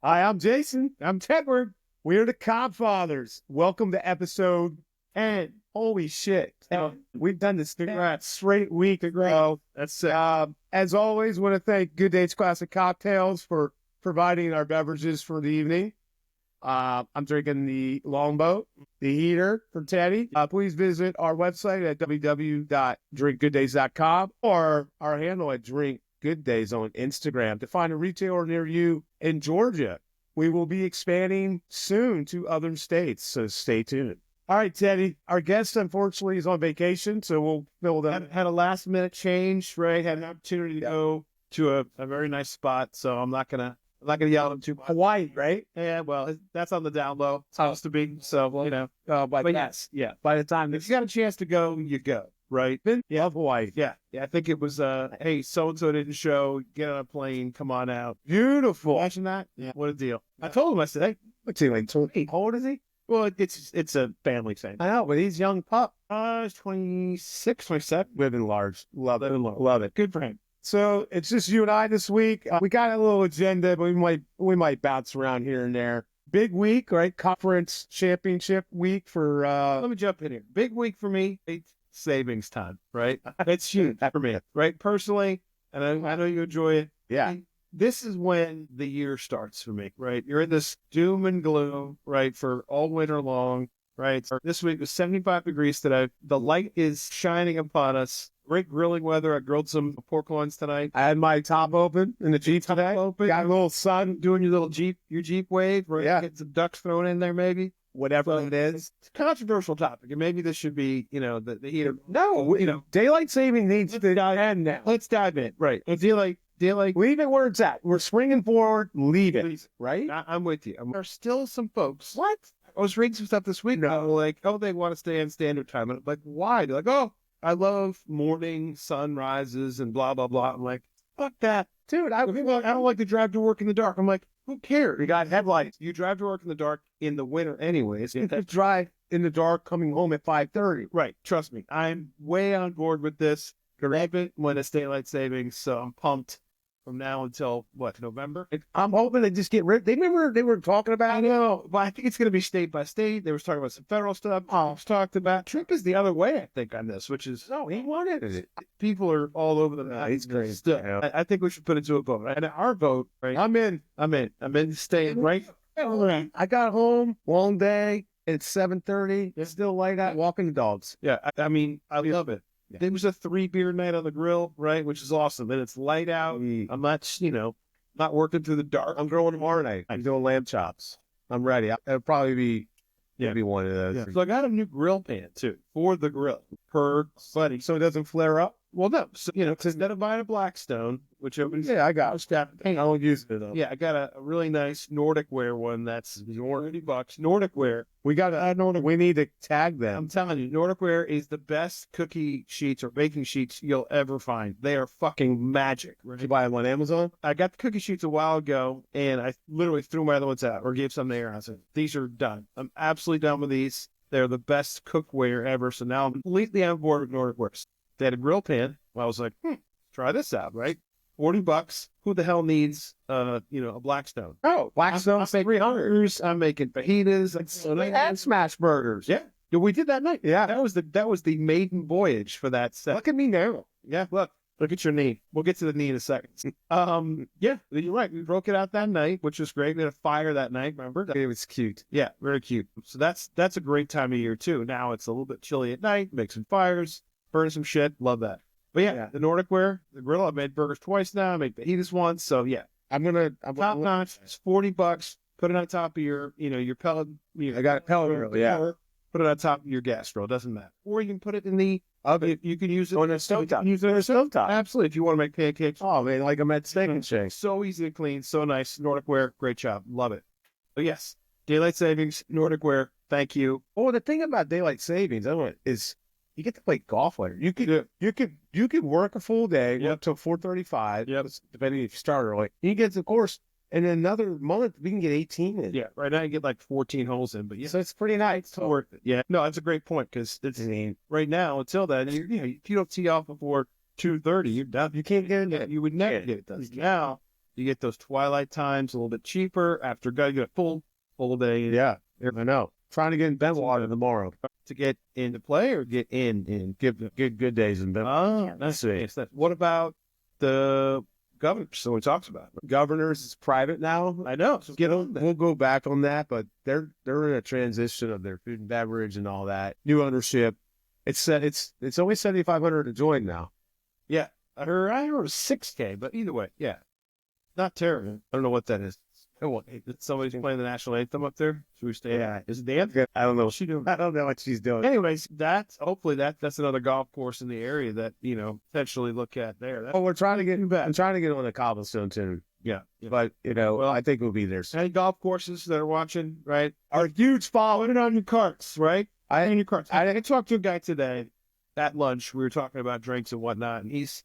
Hi, I'm Jason. I'm Tedward. We're the Cobb Fathers. Welcome to episode 10. Holy shit. We've done this straight week ago. That's sick. As always, want to thank Good Days Classic Cocktails for providing our beverages for the evening. I'm drinking the Longboat, the heater from Teddy. Please visit our website at www.drinkgooddays.com or our handle at Drink Good Days on Instagram to find a retailer near you in Georgia. We will be expanding soon to other states, so stay tuned. All right, Teddy, our guest unfortunately is on vacation, so we'll fill that. Had a last minute change, right? Had an opportunity to go to a very nice spot, so I'm not gonna yell at him too much. Hawaii, right? Yeah, well, that's on the down low. It's supposed to be, so you know. But yes, yeah. By the time If you got a chance to go, you go, right? yeah, Hawaii. Yeah. I think it was hey, so and so didn't show. Get on a plane, come on out. Beautiful. Imagine that. Yeah. What a deal. I told him, I said, hey, What's he like? 20? How old is he? well, it's a family thing. I know, but he's young pup. He's 26, 27. Living large. Love it. Love it. Good for him. So it's just you and I this week. We got a little agenda, but we might bounce around here and there. Big week, right? Conference championship week for Let me jump in here. Big week for me. It's savings time, right? It's huge for me, right? Personally, and I know you enjoy it. yeah. This is when the year starts for me, right? You're in this doom and gloom, right, for all winter long, right? This week was 75 degrees today. The light is shining upon us. Great grilling weather. I grilled some pork loins tonight. I had my top open in the Jeep today. Open. Got a little sun, Doing your Jeep wave, right? Yeah. Get some ducks thrown in there, maybe. whatever it is. It's a controversial topic, and maybe this should be, the heater. No, daylight saving needs to end now. Let's dive in. Right. Daylight. Leave it where it's at. We're springing forward. Leave it. Right? I'm with you. There are still some folks. What? I was reading some stuff this week. No. Like, oh, they want to stay on standard time. And I'm like, why? They're like, oh, I love morning sunrises and blah, blah, blah. I'm like, fuck that. Dude, I don't like to drive to work in the dark. I'm like, who cares? we got headlights. You drive to work in the dark in the winter anyways. You could drive in the dark coming home at 5:30. Right. Trust me. I'm way on board with this. Grab it when it's daylight savings. So I'm pumped from now until November? I'm hoping they just get rid. They were talking about I it. know, but I think it's going to be state by state. They were talking about some federal stuff. Talked about Trump is the other way, I think, on this, which is No, he wanted it. people are all over the map. he's great. Still, Yeah. I think we should put it to a vote. And our vote, right? I'm in. I'm in staying right. I got home, long day. It's 7:30. It's still light out. Walking the dogs. Yeah, I mean, I love it. Yeah. There was a 3-beer night on the grill, right? Which is awesome. And it's light out. I'm not, not working through the dark. I'm going tomorrow night. I'm doing lamb chops. I'm ready. It'll probably be maybe one of those. Yeah. So I got a new grill pan too for the grill per buddy. So it doesn't flare up. Well, no. So, instead of buying a Blackstone, which opens. Yeah, I got it. I don't use it though. Yeah, I got a really nice Nordic Ware one that's $40. Nordic Ware. We got to. Nordic. We need to tag them. I'm telling you, Nordic Ware is the best cookie sheets or baking sheets you'll ever find. They are fucking magic. Right? Did you buy them on Amazon? I got the cookie sheets a while ago, and I literally threw my other ones out or gave some to Aaron. I said, these are done. I'm absolutely done with these. They're the best cookware ever. So now I'm completely on board with Nordic Ware. They had a grill pan. Well, I was like, try this out, right? $40. Who the hell needs, a Blackstone? Oh, Blackstone 300. I'm making fajitas. They had smash burgers. Yeah. We did that night. Yeah. That was the maiden voyage for that set. Look at me now. Yeah. Look at your knee. We'll get to the knee in a second. Yeah, you're right. We broke it out that night, which was great. We had a fire that night. Remember? It was cute. Yeah, very cute. So that's a great time of year too. Now it's a little bit chilly at night. Make some fires, burn some shit. Love that. But yeah, the Nordic Ware, the grill. I made burgers twice now. I make fajitas once. So yeah, I'm top notch. It's $40. Put it on top of your pellet. I got a pellet grill. Yeah. Put it on top of your gas grill. Doesn't matter. Or you can put it in the oven. You can use it on a stovetop. Use it on a stovetop. Absolutely. If you want to make pancakes. Oh man, like I'm at Steak and Shake. So easy to clean. So nice. Nordic Ware. Great job. Love it. But yes, daylight savings. Nordic Ware. Thank you. Oh, the thing about daylight savings, is you get to play golf later. You could work a full day up till 4:35. Yep. Depending if you start early. You get the course. And in another month, we can get 18 in. Yeah, right now you get like 14 holes in, but yeah. So it's pretty nice. It's worth it. Yeah. No, that's a great point because it's right now until then, if you don't tee off before 2:30, you're done. You can't get it. You would never get it done. Now You get those twilight times a little bit cheaper after you get a full day. Yeah, I know. Trying to get in Bentwater tomorrow To get into play or get in. get good days in Bentwater. Oh, that's nice. What about the governors? So we talks about Governors is private now. I know. So get on that. We'll go back on that, but they're in a transition of their food and beverage and all that. New ownership. It's only $7,500 to join now. Yeah, I heard it was $6K, but either way, yeah, not terrible. I don't know what that is. Somebody's playing the national anthem up there. Should we stay? Yeah. Is it the anthem? I don't know. What's she doing? I don't know what she's doing. Anyways, hopefully that's another golf course in the area that potentially look at there. Oh, we're trying to get. I'm trying to get on the cobblestone too. Yeah. But well, I think we'll be there soon. Any golf courses that are watching, right? Our huge follow. Put it on your carts, right? On your carts. I talked to a guy today at lunch. We were talking about drinks and whatnot, and he's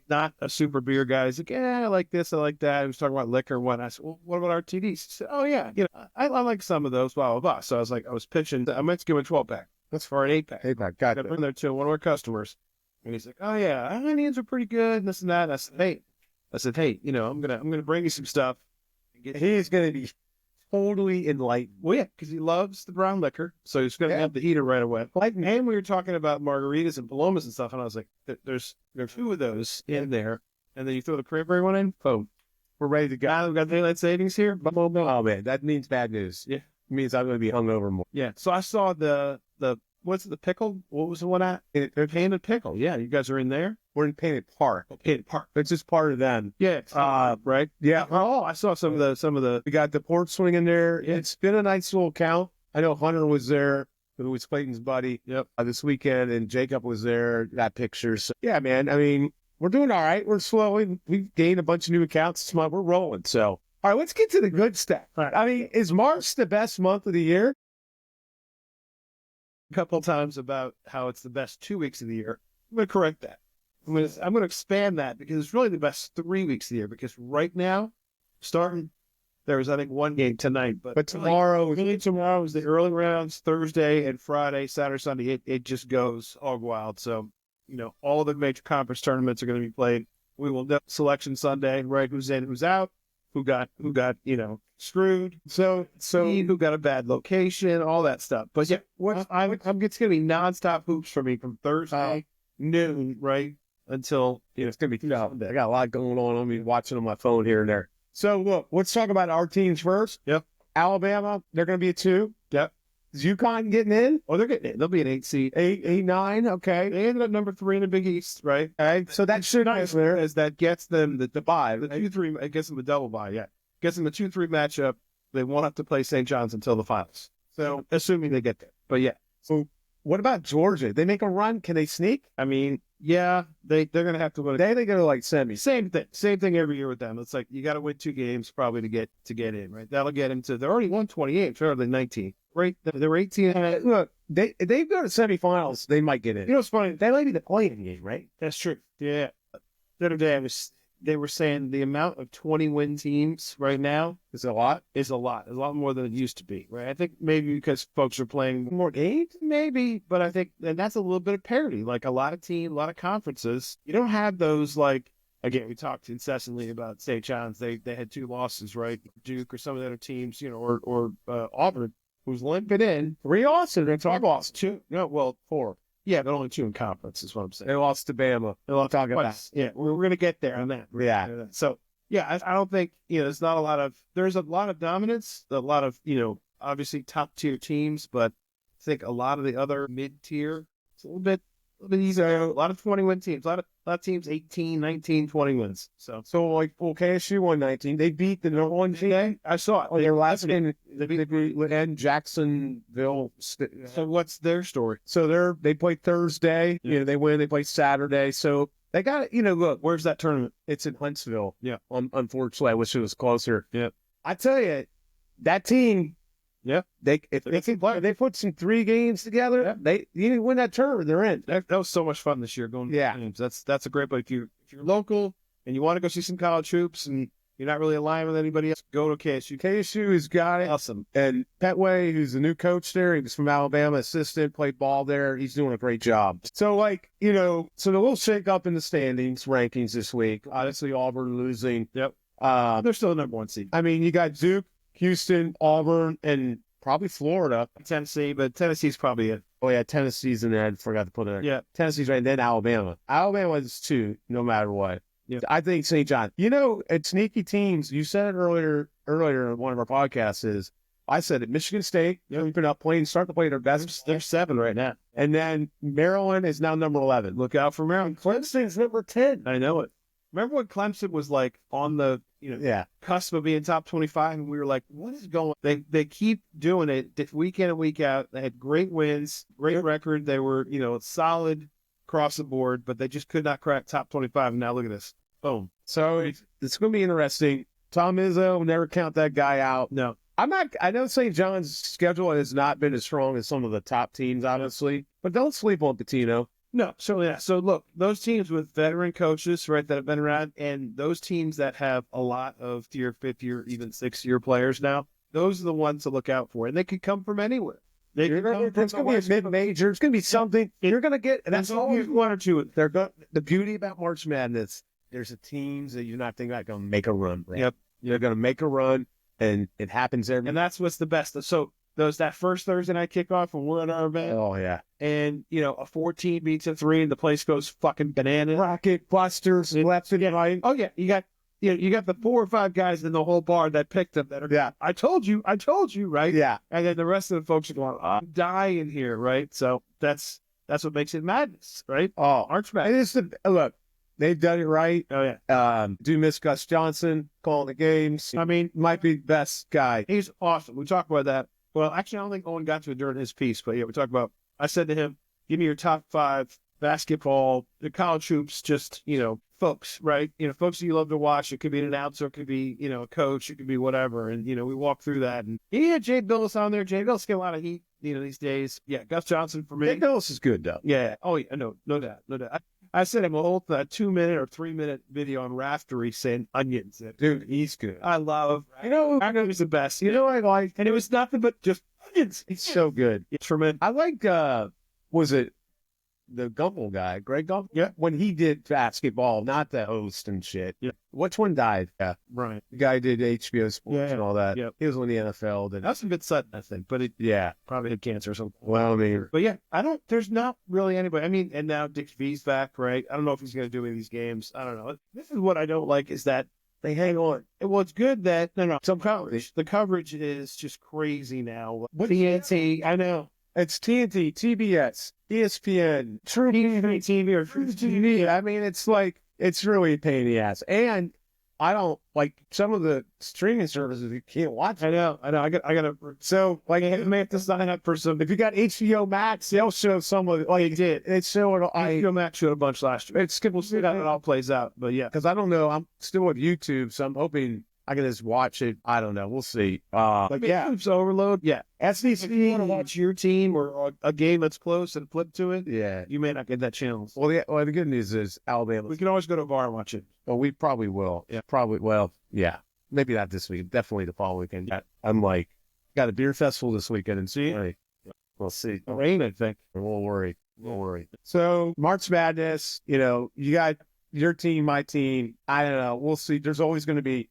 not a super beer guy. He's like, yeah, I like this, I like that. He was talking about liquor and whatnot. I said, well, what about RTDs? He said, oh yeah, I like some of those, blah, blah, blah. So I was pitching, I meant to give him a 12-pack. That's for an 8-pack. 8-pack, got I bring there to one of our customers. And he's like, oh yeah, our needs are pretty good, and this and that. And I said, hey, I'm gonna bring you some stuff. He's gonna be totally enlightened. Well, yeah, because he loves the brown liquor, so he's gonna have the heater right away. And we were talking about margaritas and palomas and stuff, and I was like, there's 2 of those in there, and then you throw the cranberry one in, boom, we're ready to go. We've got daylight savings here. Oh man, that means bad news. Yeah, it means I'm gonna be hungover more. Yeah. So I saw the what's it, the pickle? What was the one at? They're Painted Pickle. Yeah, you guys are in there. We're in Painted Park. Painted Park. It's just part of them. Yeah. Right. Yeah. Oh, I saw some of the. We got the port swing in there. Yeah. It's been a nice little count. I know Hunter was there, who was Clayton's buddy. Yep. This weekend, and Jacob was there. Got pictures. So, yeah, man. I mean, we're doing all right. We're slowly. We've gained a bunch of new accounts. We're rolling. So, all right, let's get to the good stuff. Right. I mean, is March the best month of the year? A couple of times about how it's the best 2 weeks of the year. I'm going to correct that. I'm going to expand that because it's really the best 3 weeks of the year. Because right now, there was I think one game tonight, but tomorrow is the early rounds. Thursday and Friday, Saturday, Sunday, it just goes hog wild. So all the major conference tournaments are going to be played. We will know selection Sunday, right? Who's in, who's out, who got screwed. So who got a bad location, all that stuff. But yeah, it's going to be nonstop hoops for me from Thursday noon, right, until it's going to be Sunday. I got a lot going on. I'm be watching on my phone here and there. So look, let's talk about our teams first. Yep. Alabama, they're going to be a 2. Yep. Is UConn getting in? Oh, they're getting in. They'll be an 8 seed. 8, 9. Okay. They ended up number 3 in the Big East, right? Okay. So that should nice there as that gets them the bye. The 2-3. It gets them the double bye. Yeah. Gets them the 2-3 matchup. They won't have to play St. John's until the finals. So assuming they get there. But yeah. So what about Georgia? They make a run? Can they sneak? I mean, yeah, they're going to have to win. They go to like semi. Same thing every year with them. It's like you got to win 2 games probably to get in, right? That'll get them to. They're already won 28. Sure, they're 19. Right? They're 18. Look, they go to semifinals. They might get in. It's funny. They might be the playing game, right? That's true. Yeah. The other day they were saying the amount of 20-win teams right now is a lot. It's a lot more than it used to be, right? I think maybe because folks are playing more games, maybe, but I think and that's a little bit of parity. Like a lot of teams, a lot of conferences, you don't have those like. Again, we talked incessantly about St. John's. They had 2 losses, right? Duke or some of the other teams, or Auburn, who's limping in 3 losses. They're 2 lost 2. No, well 4. Yeah, but only 2 in conference is what I'm saying. They lost to Bama. They lost talking about. Yeah, we're going to get there on that. Yeah. So yeah, I don't think there's not a lot of. There's a lot of dominance, a lot of obviously top tier teams, but I think a lot of the other mid tier, it's a little bit easier. A lot of 20-win teams, a lot of teams 18, 19, 20 wins. So like KSU won 19. They beat the number 1 team. I saw it. Their last game, they beat Jacksonville. So what's their story? So they play Thursday. Yeah. They win. They play Saturday. So they got it. Look, where's that tournament? It's in Huntsville. Yeah. Unfortunately, I wish it was closer. Yeah. I tell you, that team. Yeah, if they put some 3 games together, you win that tournament, they're in. That was so much fun this year going to games. That's a great play. If you're local and you want to go see some college hoops and you're not really aligned with anybody else, go to KSU. KSU has got it. Awesome. And Petway, who's the new coach there, he was from Alabama, assistant, played ball there. He's doing a great job. So so the little shake up in the standings rankings this week. Obviously Auburn losing. Yep. They're still the number 1 seed. I mean, you got Duke, Houston, Auburn, and probably Florida. Tennessee, but Tennessee's probably it. Oh, yeah, Tennessee's in there. I forgot to put it there. Yeah. Tennessee's right, and then Alabama. Alabama is 2, no matter what. Yeah. I think St. John. You know, at sneaky teams, you said it earlier in one of our podcasts is, I said it, Michigan State, been up playing, start to play their best. They're 7 right now. And then Maryland is now number 11. Look out for Maryland. Clemson's number 10. I know it. Remember when Clemson was like on the cusp of being top 25, and we were like, what is going on? They keep doing it week in and week out. They had great wins, great record. They were, solid across the board, but they just could not crack top 25. And now look at this. Boom. So it's going to be interesting. Tom Izzo, never count that guy out. No. I know St. John's schedule has not been as strong as some of the top teams, obviously, but don't sleep on Pitino. No, certainly not. So look, those teams with veteran coaches, right, that have been around, and those teams that have a lot of tier, 5th-year, even 6th-year players now, those are the ones to look out for. And they could come from anywhere. It's going to be a mid-major. It's going to be something. You're going to get, and that's always 1 or 2. The beauty about March Madness, there's a teams that you're not thinking about going to make a run. Right? Yep. You're going to make a run, and it happens every. And that's what's the best. So that first Thursday night kickoff when we're at our event. Oh, yeah. And, a 14 beats a 3 and the place goes fucking bananas. Rocket busters, left and right. Oh, yeah. You got the 4 or 5 guys in the whole bar that picked them that are, I told you, right? Yeah. And then the rest of the folks are going, I'm dying here, right? So that's what makes it madness, right? Oh, March Madness. Look, they've done it right. Oh, yeah. Do miss Gus Johnson calling the games. I mean, might be the best guy. He's awesome. We talk about that. Well, actually, I don't think Owen got to it during his piece, but yeah, we talked about, I said to him, give me your top 5 basketball, the college hoops, just, folks, right? Folks that you love to watch. It could be an announcer, it could be, a coach, it could be whatever. And, we walked through that. And he had Jay Billis on there. Jay Billis get a lot of heat, these days. Yeah, Gus Johnson for me. Jay Billis is good, though. Yeah. Oh, yeah. No doubt. I sent him a whole 2-minute or 3-minute video on Raftery saying onions. Dude, he's good. I love, I know he's the best. I like, and it was nothing but just onions. He's so good. It's tremendous. I like, was it the Gumbel guy, Greg Gumbel? Yeah. When he did basketball, not the host and shit. Yeah. Which one died? Yeah. Right. The guy did HBO Sports and all that. Yeah. He was on the NFL. That's a bit sudden, I think, but it probably had cancer or something. Well, I mean. But yeah, there's not really anybody. I mean, and now Dick V's back, right? I don't know if he's going to do any of these games. I don't know. This is what I don't like is that they hang on. Well, it's good that, some coverage. The coverage is just crazy now. TNT, I know. It's TNT, TBS, ESPN, True TV or True TV. I mean, it's really a pain in the ass. And I don't like some of the streaming services you can't watch. I know. I gotta. So I may have to sign up for some. If you got HBO Max, they'll show some of it. Like it did. It's showing. HBO Max showed a bunch last year. We'll see how it all plays out. But yeah, because I don't know. I'm still with YouTube, so I'm hoping I can just watch it. I don't know. We'll see. YouTube's overload. Yeah. SEC. If you want to watch your team or a game that's close and flip to it, you may not get that channel. Well, the good news is Alabama. We can always go to a bar and watch it. Well, we probably will. Yeah. Probably. Well, yeah. Maybe not this week. Definitely the following weekend. I'm got a beer festival this weekend and see. We'll see. Rain, I think. We'll worry. So March Madness, you got your team, my team. I don't know. We'll see. There's always going to be.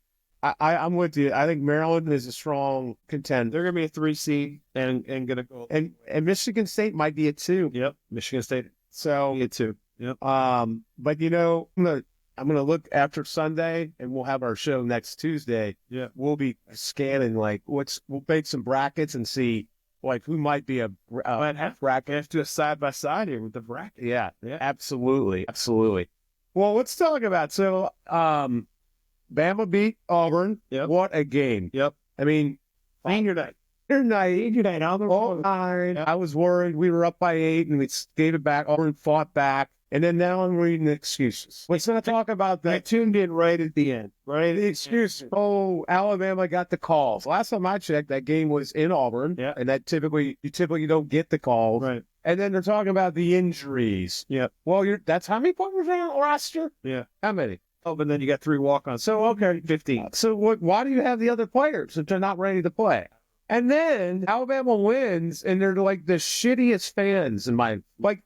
I'm with you. I think Maryland is a strong contender. They're going to be a 3 seed and going to go. And Michigan State might be a 2. Yep. Michigan State. So be a 2. Yep. But I'm gonna look after Sunday, and we'll have our show next Tuesday. Yeah. We'll be scanning we'll make some brackets and see who might be a half bracket. Have to do a side by side here with the bracket. Yeah. Absolutely. Well, let's talk about Bama beat Auburn. Yep. What a game. Yep. I mean, Senior night. All nine. I was worried. We were up by 8, and we gave it back. Auburn fought back. And then now I'm reading the excuses. Let's not talk about that. They tuned in right at the end. Right? The excuses. Oh, Alabama got the calls. Last time I checked, that game was in Auburn. Yeah. And that you typically don't get the calls. Right. And then they're talking about the injuries. Yeah. Well, that's how many players are on the roster? Yeah. How many? Oh, but then you got 3 walk-ons. So, okay. 15. So why do you have the other players if they're not ready to play? And then Alabama wins, and they're like the shittiest fans in my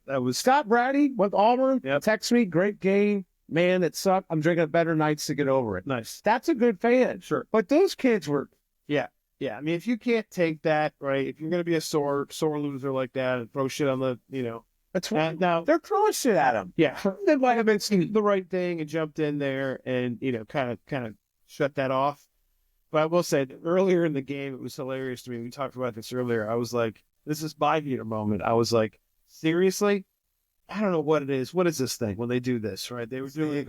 that was Scott Braddy with Auburn. Yep. Text me, great game. man, it sucked. I'm drinking better nights to get over it. Nice. That's a good fan. Sure. But those kids were, Yeah. I mean, if you can't take that, right, if you're going to be a sore loser like that and throw shit on the, that's right. now They're throwing shit at them. yeah, they might have been the right thing and jumped in there and, kind of shut that off. But I will say that earlier in the game, it was hilarious to me. We talked about this earlier. I was like, this is my Peter moment. I was like, seriously? I don't know what it is. What is this thing when they do this, right? They were doing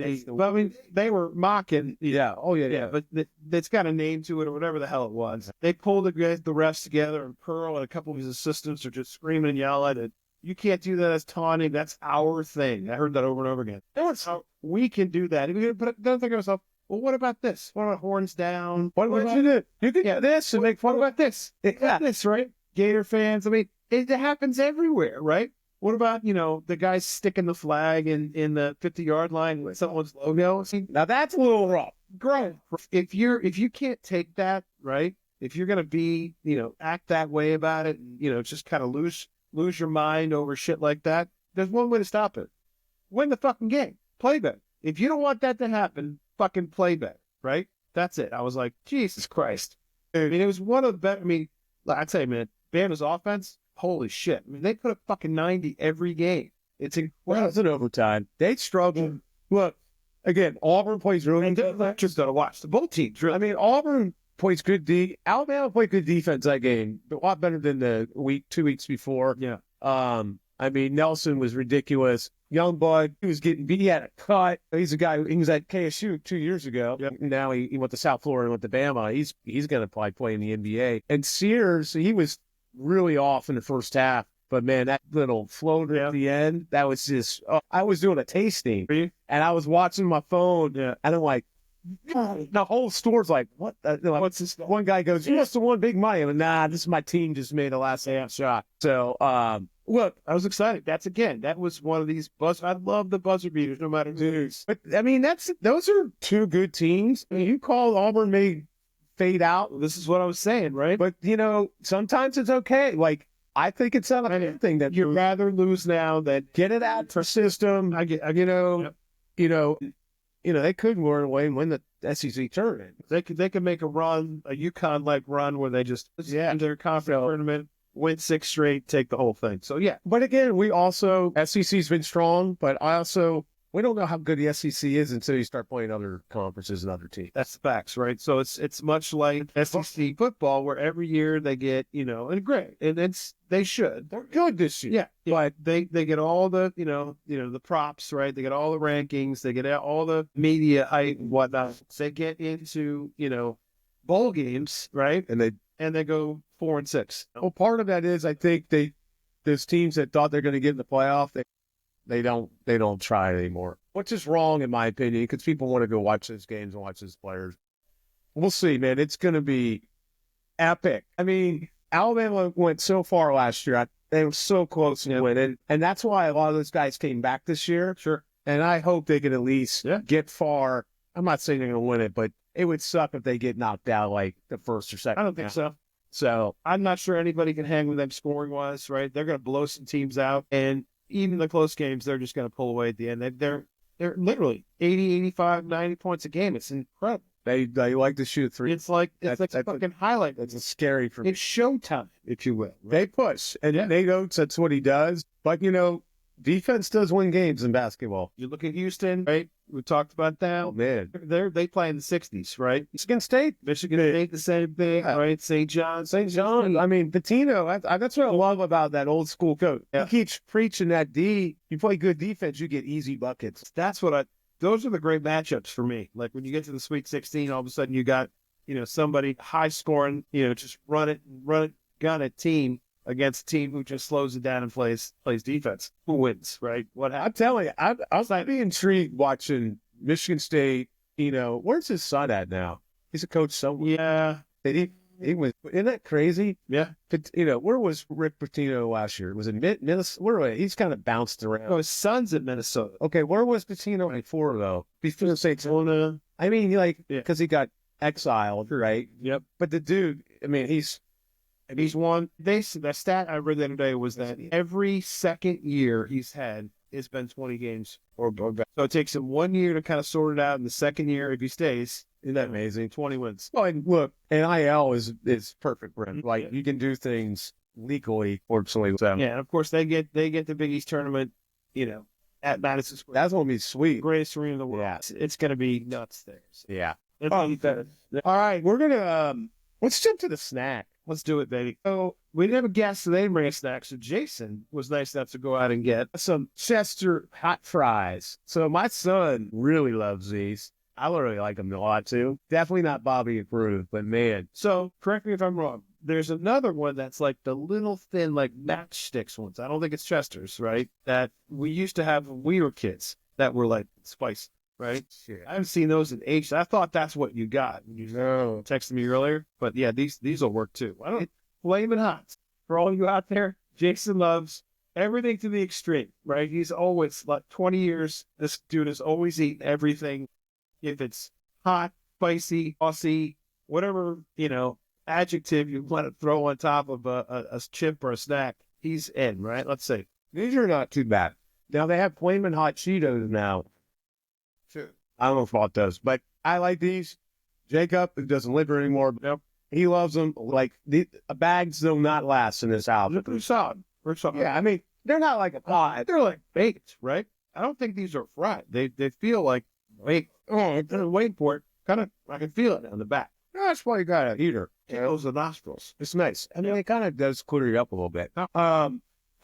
I mean, they were mocking. Yeah. Oh, yeah. But it's got a name to it or whatever the hell it was. They pulled the refs together, and Pearl and a couple of his assistants are just screaming and yelling. And you can't do that as taunting. That's our thing. I heard that over and over again. That's how we can do that. But then I think to myself, well, what about this? What about horns down? What about you do? You can do this and make fun about this. This, right? Gator fans. I mean, it happens everywhere, right? What about, the guys sticking the flag in the 50-yard line with someone's logo? Now that's a little rough. Great. If you can't take that, right? If you're gonna be, act that way about it, and, just kind of lose your mind over shit like that, there's one way to stop it. Win the fucking game. Play better. If you don't want that to happen, fucking play better, right? That's it. I was like, Jesus Christ. I mean, it was one of the better. I mean, I tell you, man, Bama's offense. Holy shit. I mean, they put up fucking 90 every game. It's incredible. Well, it's an overtime. They struggled. Look, again, Auburn plays really good. Just got to watch the both teams. Really. I mean, Auburn plays good Alabama played good defense that game, but a lot better than the 2 weeks before. Yeah. I mean, Nelson was ridiculous. Young Bud, he was getting beat. He had a cut. He's a guy he was at KSU 2 years ago. Yep. Now he went to South Florida and went to Bama. He's going to probably play in the NBA. And Sears, he was really off in the first half. But, man, that little floater at the end, that was just I was doing a tasting. And I was watching my phone. Yeah. And I'm like, the whole store's like, what? What's this? One guy goes, you must have won big money. I'm like, nah, this is my team just made a last shot. So, look, I was excited. That was one of these I love the buzzer beaters, no matter who. But I mean, those are two good teams. I mean, you call Auburn may fade out. This is what I was saying, right? But sometimes it's okay. Like I think it's not a thing that you'd rather lose now than get it out for system. They could run away and win the SEC tournament. They could make a run, a UConn-like run where they just enter their conference tournament, win 6 straight, take the whole thing. So yeah. But again, SEC's been strong, but we don't know how good the SEC is until you start playing other conferences and other teams. That's the facts, right? So it's much like SEC football, where every year they get, and great, and they should. They're good this year. Yeah. But they get all the, the props, right? They get all the rankings, they get all the media hype and whatnot. They get into, bowl games, right? And they go 4-6. Well, part of that is I think those teams that thought they're going to get in the playoff, they don't try anymore, which is wrong in my opinion, because people want to go watch those games and watch those players. We'll see, man. It's going to be epic. I mean, Alabama went so far last year. They were so close to winning, and that's why a lot of those guys came back this year. Sure. And I hope they can at least get far. I'm not saying they're going to win it, but it would suck if they get knocked out like the first or second. I don't think so. So I'm not sure anybody can hang with them scoring-wise, right? They're going to blow some teams out, and even the close games, they're just going to pull away at the end. They're literally 80, 85, 90 points a game. It's incredible. They like to shoot three. It's like a fucking highlight. That's scary for me. It's showtime, if you will. Right? They push, and they know that's what he does. But, defense does win games in basketball. You look at Houston, right? We talked about that. Oh, man. They play in the 60s, right? Michigan State, the same thing, right? St. John. I mean, Pitino, that's what I love about that old school coach. Yeah. He keeps preaching that you play good defense, you get easy buckets. Those are the great matchups for me. Like when you get to the Sweet 16, all of a sudden you got, somebody high scoring, just run it, gun it team against a team who just slows it down and plays defense. Who wins, right? I'm telling you, I was intrigued watching Michigan State. Where's his son at now? He's a coach somewhere. Yeah. He was. Isn't that crazy? Yeah. But, where was Rick Pitino last year? Was it Minnesota? He's kind of bounced around. Oh, his son's at Minnesota. Okay, where was Pitino before though? Before St. John. I mean, because he got exiled, right? Yep. But the dude, I mean, he's won. The stat I read the other day was that every second year he's had it's been 20 games or better. So it takes him 1 year to kind of sort it out. In the second year, if he stays, Isn't that amazing? 20 wins. Well, and look, NIL is perfect for him. Like, you can do things legally, fortunately. So Yeah, and of course they get the Big East tournament, at Madison Square. that's gonna be sweet. Greatest arena in the world. Yeah. It's gonna be nuts there. So Yeah. it's Oh, gonna be better. All right, we're gonna let's jump to the snack. Let's do it, baby. So we didn't have a guest, so they didn't bring a snack. So Jason was nice enough to go out and get Some Chester hot fries. So my son really loves these. I really like them a lot too. Definitely not Bobby approved, but man. So correct me if I'm wrong. There's another one that's like the little thin, like matchsticks ones. I don't think it's Chester's, right? That we used to have when we were kids that were like spicy, right? Shit. I haven't seen those in ages. I thought that's what you got when you No. texted me earlier. But yeah, these will work too. I don't flaming hot for all you out there. Jason loves everything to the extreme, right? He's always like 20 years. This dude has always eaten everything. If it's hot, spicy, saucy, whatever, adjective you want to throw on top of a chip or a snack, he's in, right? Let's see. These are not too bad. Now they have flaming hot Cheetos now. Sure. I don't know if about those, but I like these. Jacob, who doesn't live here anymore, but he loves them. Like the bags will not last in this house. They're solid. They're solid. Yeah, I mean, they're not like a pie. They're like baked, right? I don't think these are fried. They feel like baked. Oh, I'm waiting for it. Kind of, I can feel it on the back. That's why you got a heater. Tickles the nostrils. It's nice. I mean, it kind of does clear you up a little bit.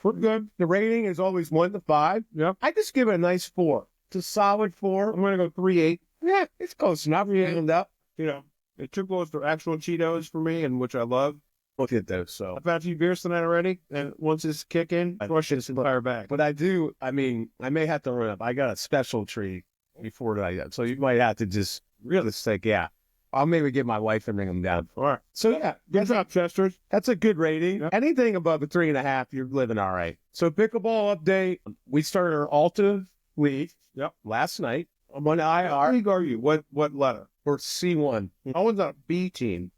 We're good. The rating is always 1 to 5. Yeah. I just give it a nice 4. It's a solid 4. I'm going to go 3.8. Yeah, it's close enough. You end up. It took those for actual Cheetos for me, and which I love. Look at those. So, I've had a few beers tonight already, and once this kick in, I crush this entire bag. but I may have to run up. I got a special treat before that. So you might have to just really stick. Yeah. I'll maybe get my wife and bring them down. All right. So yeah, Good job, Chester. that's a good rating. Yeah. Anything above a 3.5, you're living all right. So pickleball update. We started our Alta League. Yep. Last night. I'm on What IR league are you? What letter? for C1. Owen's on a B team,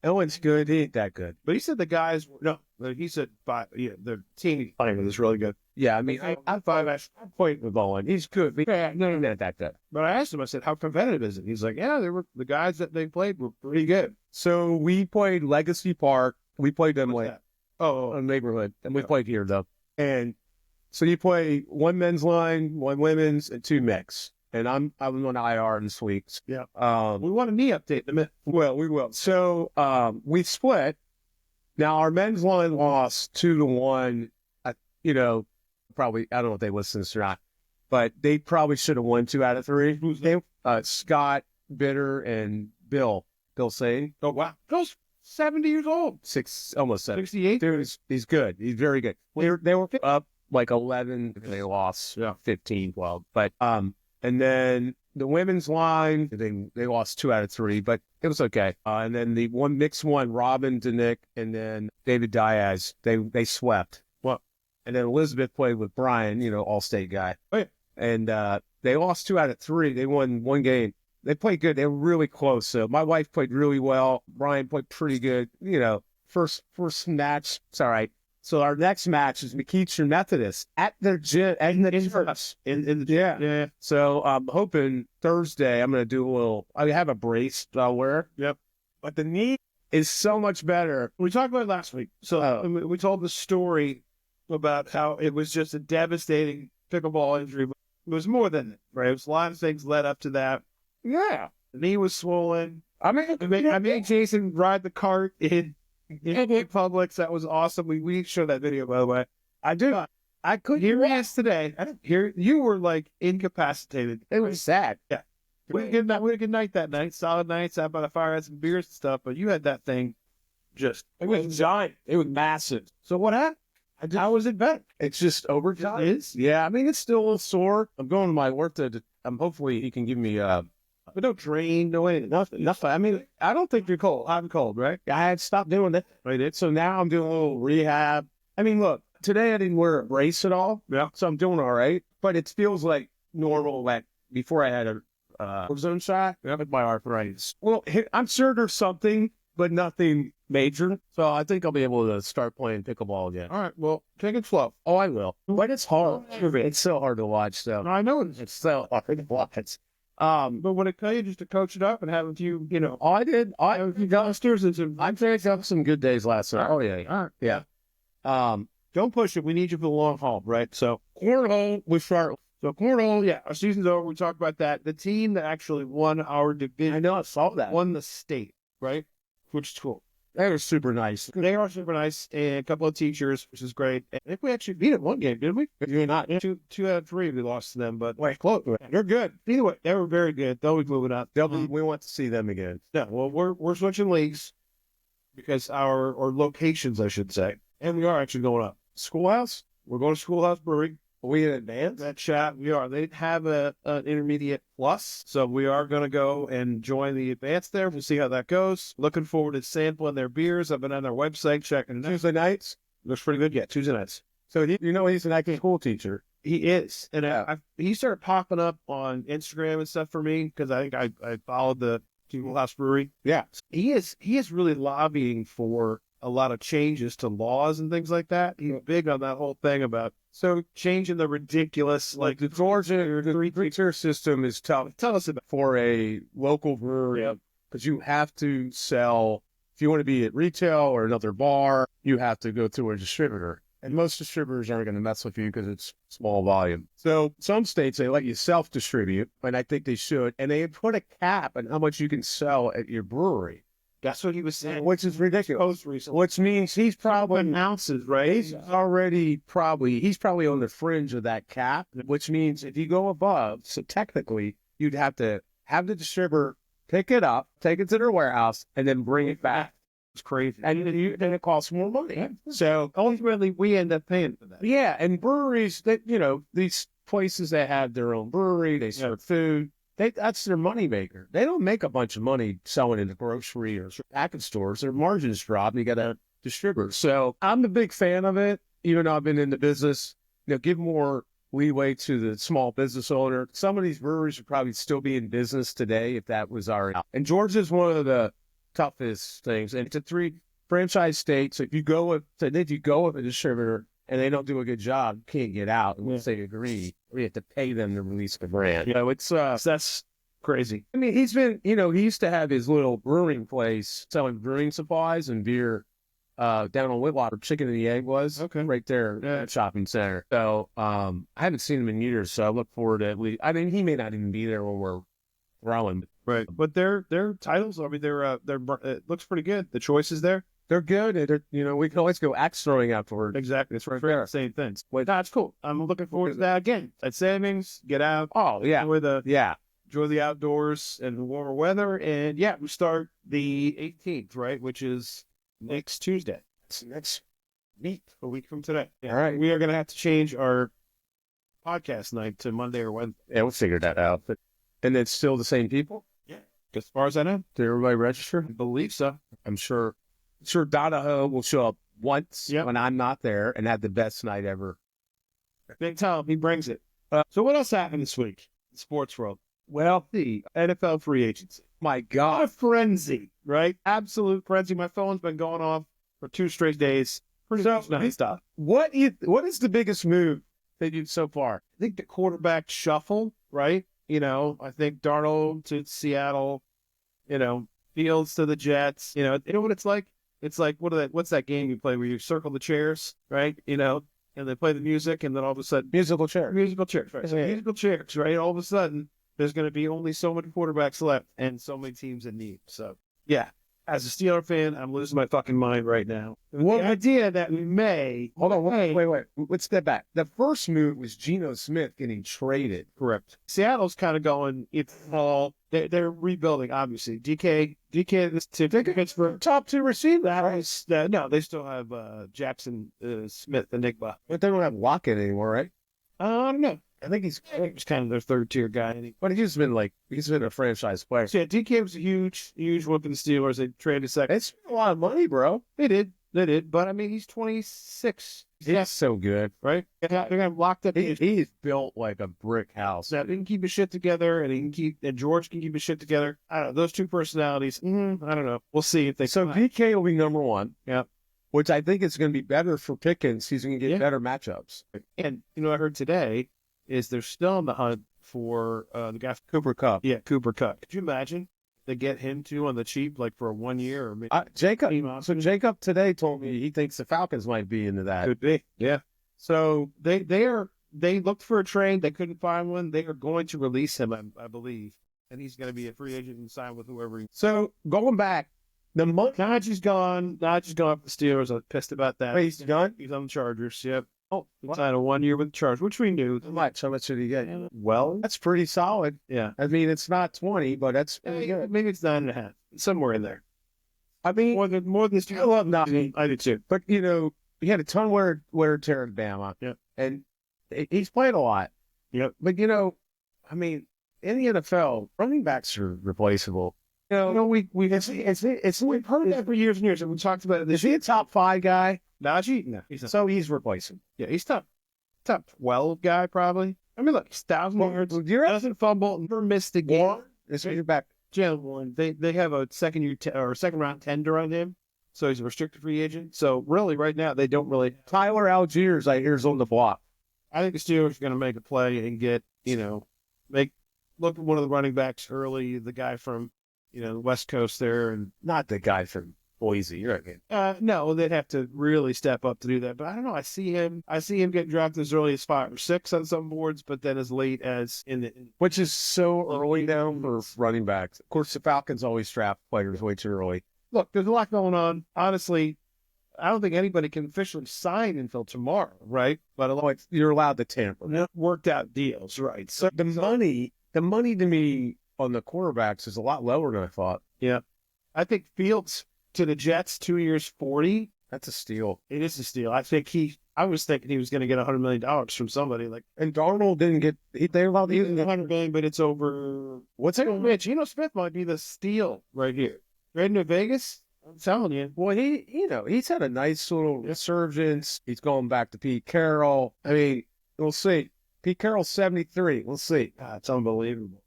Owen's good. He ain't that good. but he said the guys he said five. Yeah, the team he's playing with is really good. Yeah, I mean, I'm playing with Owen. He's good. But yeah, no, not that good. But I asked him, I said, how competitive is it? He's like, yeah, the guys that they played were pretty good. So we played Legacy Park. We played them What's like that? Oh, a neighborhood, and we Yeah. played here though. And so you play 1 men's line, 1 women's, and 2 mix. And I'm on IR this week. Yeah. We we want a knee update in a minute. well, we will. So we split. Now our men's line lost 2-1. Probably I don't know if they listen to this or not, but they probably should have won 2 out of 3. Who's They, Scott Bitter and Bill Sane, Oh, wow. Bill's 70 years old. almost 7. 68. Dude, he's good. He's very good. They were up like 11. They lost 15, 12. But and then the women's line, they lost 2 out of 3, but it was okay. And then the mixed one, Robin Denick and then David Diaz, they swept. What? And then Elizabeth played with Brian, All-State guy. Oh, yeah. And they lost 2 out of 3. They won 1 game. They played good. They were really close. So my wife played really well. Brian played pretty good. First match, it's all right. So our next match is McEachern Methodist at their gym, at the church. In the Yeah. Yeah. So I'm hoping Thursday I'm going to do a little, I have a brace that I'll wear. Yep. But the knee is so much better. We talked about it last week. So we told the story about how it was just a devastating pickleball injury. But it was more than that, right? It was a lot of things led up to that. Yeah. The knee was swollen. I mean, I made Jason ride the cart in Publix. That was awesome. We showed that video, by the way. I do. I couldn't Here hear he is today. I didn't hear you were like incapacitated. it. Was sad. We had a good night that night. Solid night. Sat by the fire, had some beers and stuff. But you had that thing just. It was giant. It was massive. So what happened? How was it better? It's just overtime. It is? Yeah, I mean, it's still a little sore. I'm going to my ortho. Hopefully he can give me But no drain, no anything. nothing. I mean, I don't think you're cold. I'm cold, right? I had stopped doing that. I did. So now I'm doing a little rehab. I mean, look, today I didn't wear a brace at all. Yeah. So I'm doing all right. But it feels like normal, like before I had a cortisone shot with my arthritis. Well, I'm sure there's something but nothing major. So I think I'll be able to start playing pickleball again. All right. Well, take it slow. Oh, I will. But it's hard. It's so hard to watch, though. I know It's so hard to watch. but when it comes just to coach it up and have a few, I did. I downstairs and some. I picked up some good days last night. Oh yeah, All right. yeah. Don't push it. We need you for the long haul, right? So Cornhole we start. So cornhole, yeah, our season's over. We talked about that. The team that actually won our division, I know I saw that. won the state, right? Which is cool. They were super nice. They are super nice, and a couple of teachers, which is great. I think we actually beat it one game, didn't we? If you're not, Two out of three, we lost to them, but wait, close. they're good. Either way, they were very good. They'll be moving up. We want to see them again. Yeah, well, we're switching leagues because or locations, I should say, and we are actually going up. Schoolhouse? We're going to Schoolhouse Brewery. Are we in advance? That chat, we are. They have an intermediate plus, so we are going to go and join the advanced there. We'll see how that goes. Looking forward to sampling their beers. I've been on their website checking it out. Tuesday nights? Looks pretty good. Yeah, Tuesday nights. So he's an active school teacher. He is, and Yeah. he started popping up on Instagram and stuff for me because I think I followed the Schoolhouse Brewery. Yeah. He is really lobbying for a lot of changes to laws and things like that. He's big on that whole thing about changing the ridiculous, Like the Georgia, the three-tier system is tough. Tell us about. For a local brewery, because you have to sell, if you want to be at retail or another bar, you have to go through a distributor. And most distributors aren't going to mess with you because it's small volume. So some states, they let you self-distribute, and I think they should. And they put a cap on how much you can sell at your brewery. That's what he was saying. Which is ridiculous. Which means he's probably ounces, right? He's probably on the fringe of that cap, which means if you go above, so technically you'd have to have the distributor pick it up, take it to their warehouse, and then bring it back. It's crazy. And then it costs more money. So Ultimately, we end up paying for that. yeah, and breweries that these places that have their own brewery, they serve food. That's their moneymaker. They don't make a bunch of money selling in the grocery or package stores. Their margins drop, and you got to distribute. So I'm a big fan of it, even though I've been in the business. Give more leeway to the small business owner. Some of these breweries would probably still be in business today if that was our. And Georgia's one of the toughest things. And it's a 3 franchise state. So if you go with a distributor and they don't do a good job, you can't get out unless they agree. We have to pay them to release the brand. It's That's crazy. I mean, he's been, he used to have his little brewing place selling brewing supplies and beer down on Whitwater. Chicken and the Egg was right there at the shopping center. So I haven't seen him in years, so I look forward to at least. I mean, he may not even be there when we're throwing. Right, but their titles. I mean, they're it looks pretty good. The choices there. They're good. And we can always go axe throwing afterward. Exactly. That's right. Same things. Well, that's cool. I'm looking forward to that again. At Savings, get out. Oh, yeah. Enjoy the outdoors and the warmer weather. And yeah, we start the 18th, right? Which is next Tuesday. It's next week, a week from today. Yeah. All right. We are going to have to change our podcast night to Monday or Wednesday. Yeah, we'll figure that out. And it's still the same people? Yeah. As far as I know. Did everybody register? I believe so. I'm sure Donahoe will show up once when I'm not there and have the best night ever. Big Tom, he brings it. So what else happened this week in the sports world? Well, the NFL free agency. My God. A frenzy, right? Absolute frenzy. My phone's been going off for 2 straight days. Pretty nice stuff. What is the biggest move that you've so far? I think the quarterback shuffle, right? I think Darnold to Seattle, Fields to the Jets. You know what it's like? It's like, what's that game you play where you circle the chairs, right? And they play the music, and then all of a sudden... Musical chairs, right? Musical chairs, right? All of a sudden, there's going to be only so many quarterbacks left and so many teams in need. So, yeah. As a Steeler fan, I'm losing my fucking mind right now. The idea that we may... Hold on, wait. Let's step back. The first move was Geno Smith getting traded. Correct. Seattle's kind of going, it's all... They're rebuilding, obviously. DK certificates for top 2 receivers. No, they still have Jackson Smith, Enigma. But they don't have Lockett anymore, right? I don't know. I think he's kind of their 3rd-tier guy. But he's been a franchise player. So yeah, DK was a huge one for the Steelers. They traded second. It's a lot of money, bro. They did. They did, but I mean, he's 26. He's so good. Right? They're gonna have locked up. He's built like a brick house. That he can keep his shit together, and George can keep his shit together. I don't know. Those two personalities. I don't know. We'll see if they. So PK will be number one. Yeah. Which I think is going to be better for Pickens. He's going to get better matchups. And I heard today is they're still on the hunt for the guy Cooper Kupp. Yeah, Cooper Kupp. Could you imagine they get him too on the cheap, like for 1 year or maybe Jacob today told me he thinks the Falcons might be into that. Could be. Yeah. So they looked for a trade. They couldn't find one. They are going to release him, I believe, and he's going to be a free agent and sign with whoever. So going back. Najee's gone. Najee's gone for the Steelers. I was pissed about that. Wait, he's gone? He's on the Chargers. Yep. Oh, he signed a 1 year with the Chargers, which we knew. How much did he get? Well, that's pretty solid. Yeah. I mean, it's not 20, but that's pretty good. Maybe it's 9.5, somewhere in there. I mean, more than this. I love nothing. I do too. But he had a ton of wear and tear in Bama. Yeah. And he's played a lot. Yep. But I mean, in the NFL, running backs are replaceable. We've heard that for years and years, and we talked about it. Is he a top 5 guy? Najee? No. So he's replacing. Yeah, he's top 12 guy probably. I mean, look, he's 1,000 yards. Doesn't fumble, never missed a game. This is back. They have a second round tender on him, so he's a restricted free agent. So really, right now they don't really. Tyler Algiers, I hear, is on the block. I think the Steelers are going to make a play and get look at one of the running backs early, the guy from the West Coast there, and not the guy from Boise. You know what I mean? No, they'd have to really step up to do that. But I don't know. I see him getting drafted as early as 5 or 6 on some boards, but then as late as which is so early now for running backs. Of course, the Falcons always draft players way too early. Look, there's a lot going on. Honestly, I don't think anybody can officially sign until tomorrow, right? But you're allowed to tamper. Worked out deals, right? So the money to me on the quarterbacks is a lot lower than I thought. Yeah, I think Fields to the Jets 2 years, 40. That's a steal. It is a steal. I was thinking he was going to get $100 million from somebody and Darnold didn't get. They're allowed to use $100 million, but it's over. What's it? Mitch, Smith might be the steal right here. Right into Vegas. I'm telling you. Well, he's had a nice little resurgence. He's going back to Pete Carroll. I mean, we'll see. Pete Carroll's 73. We'll see. It's unbelievable.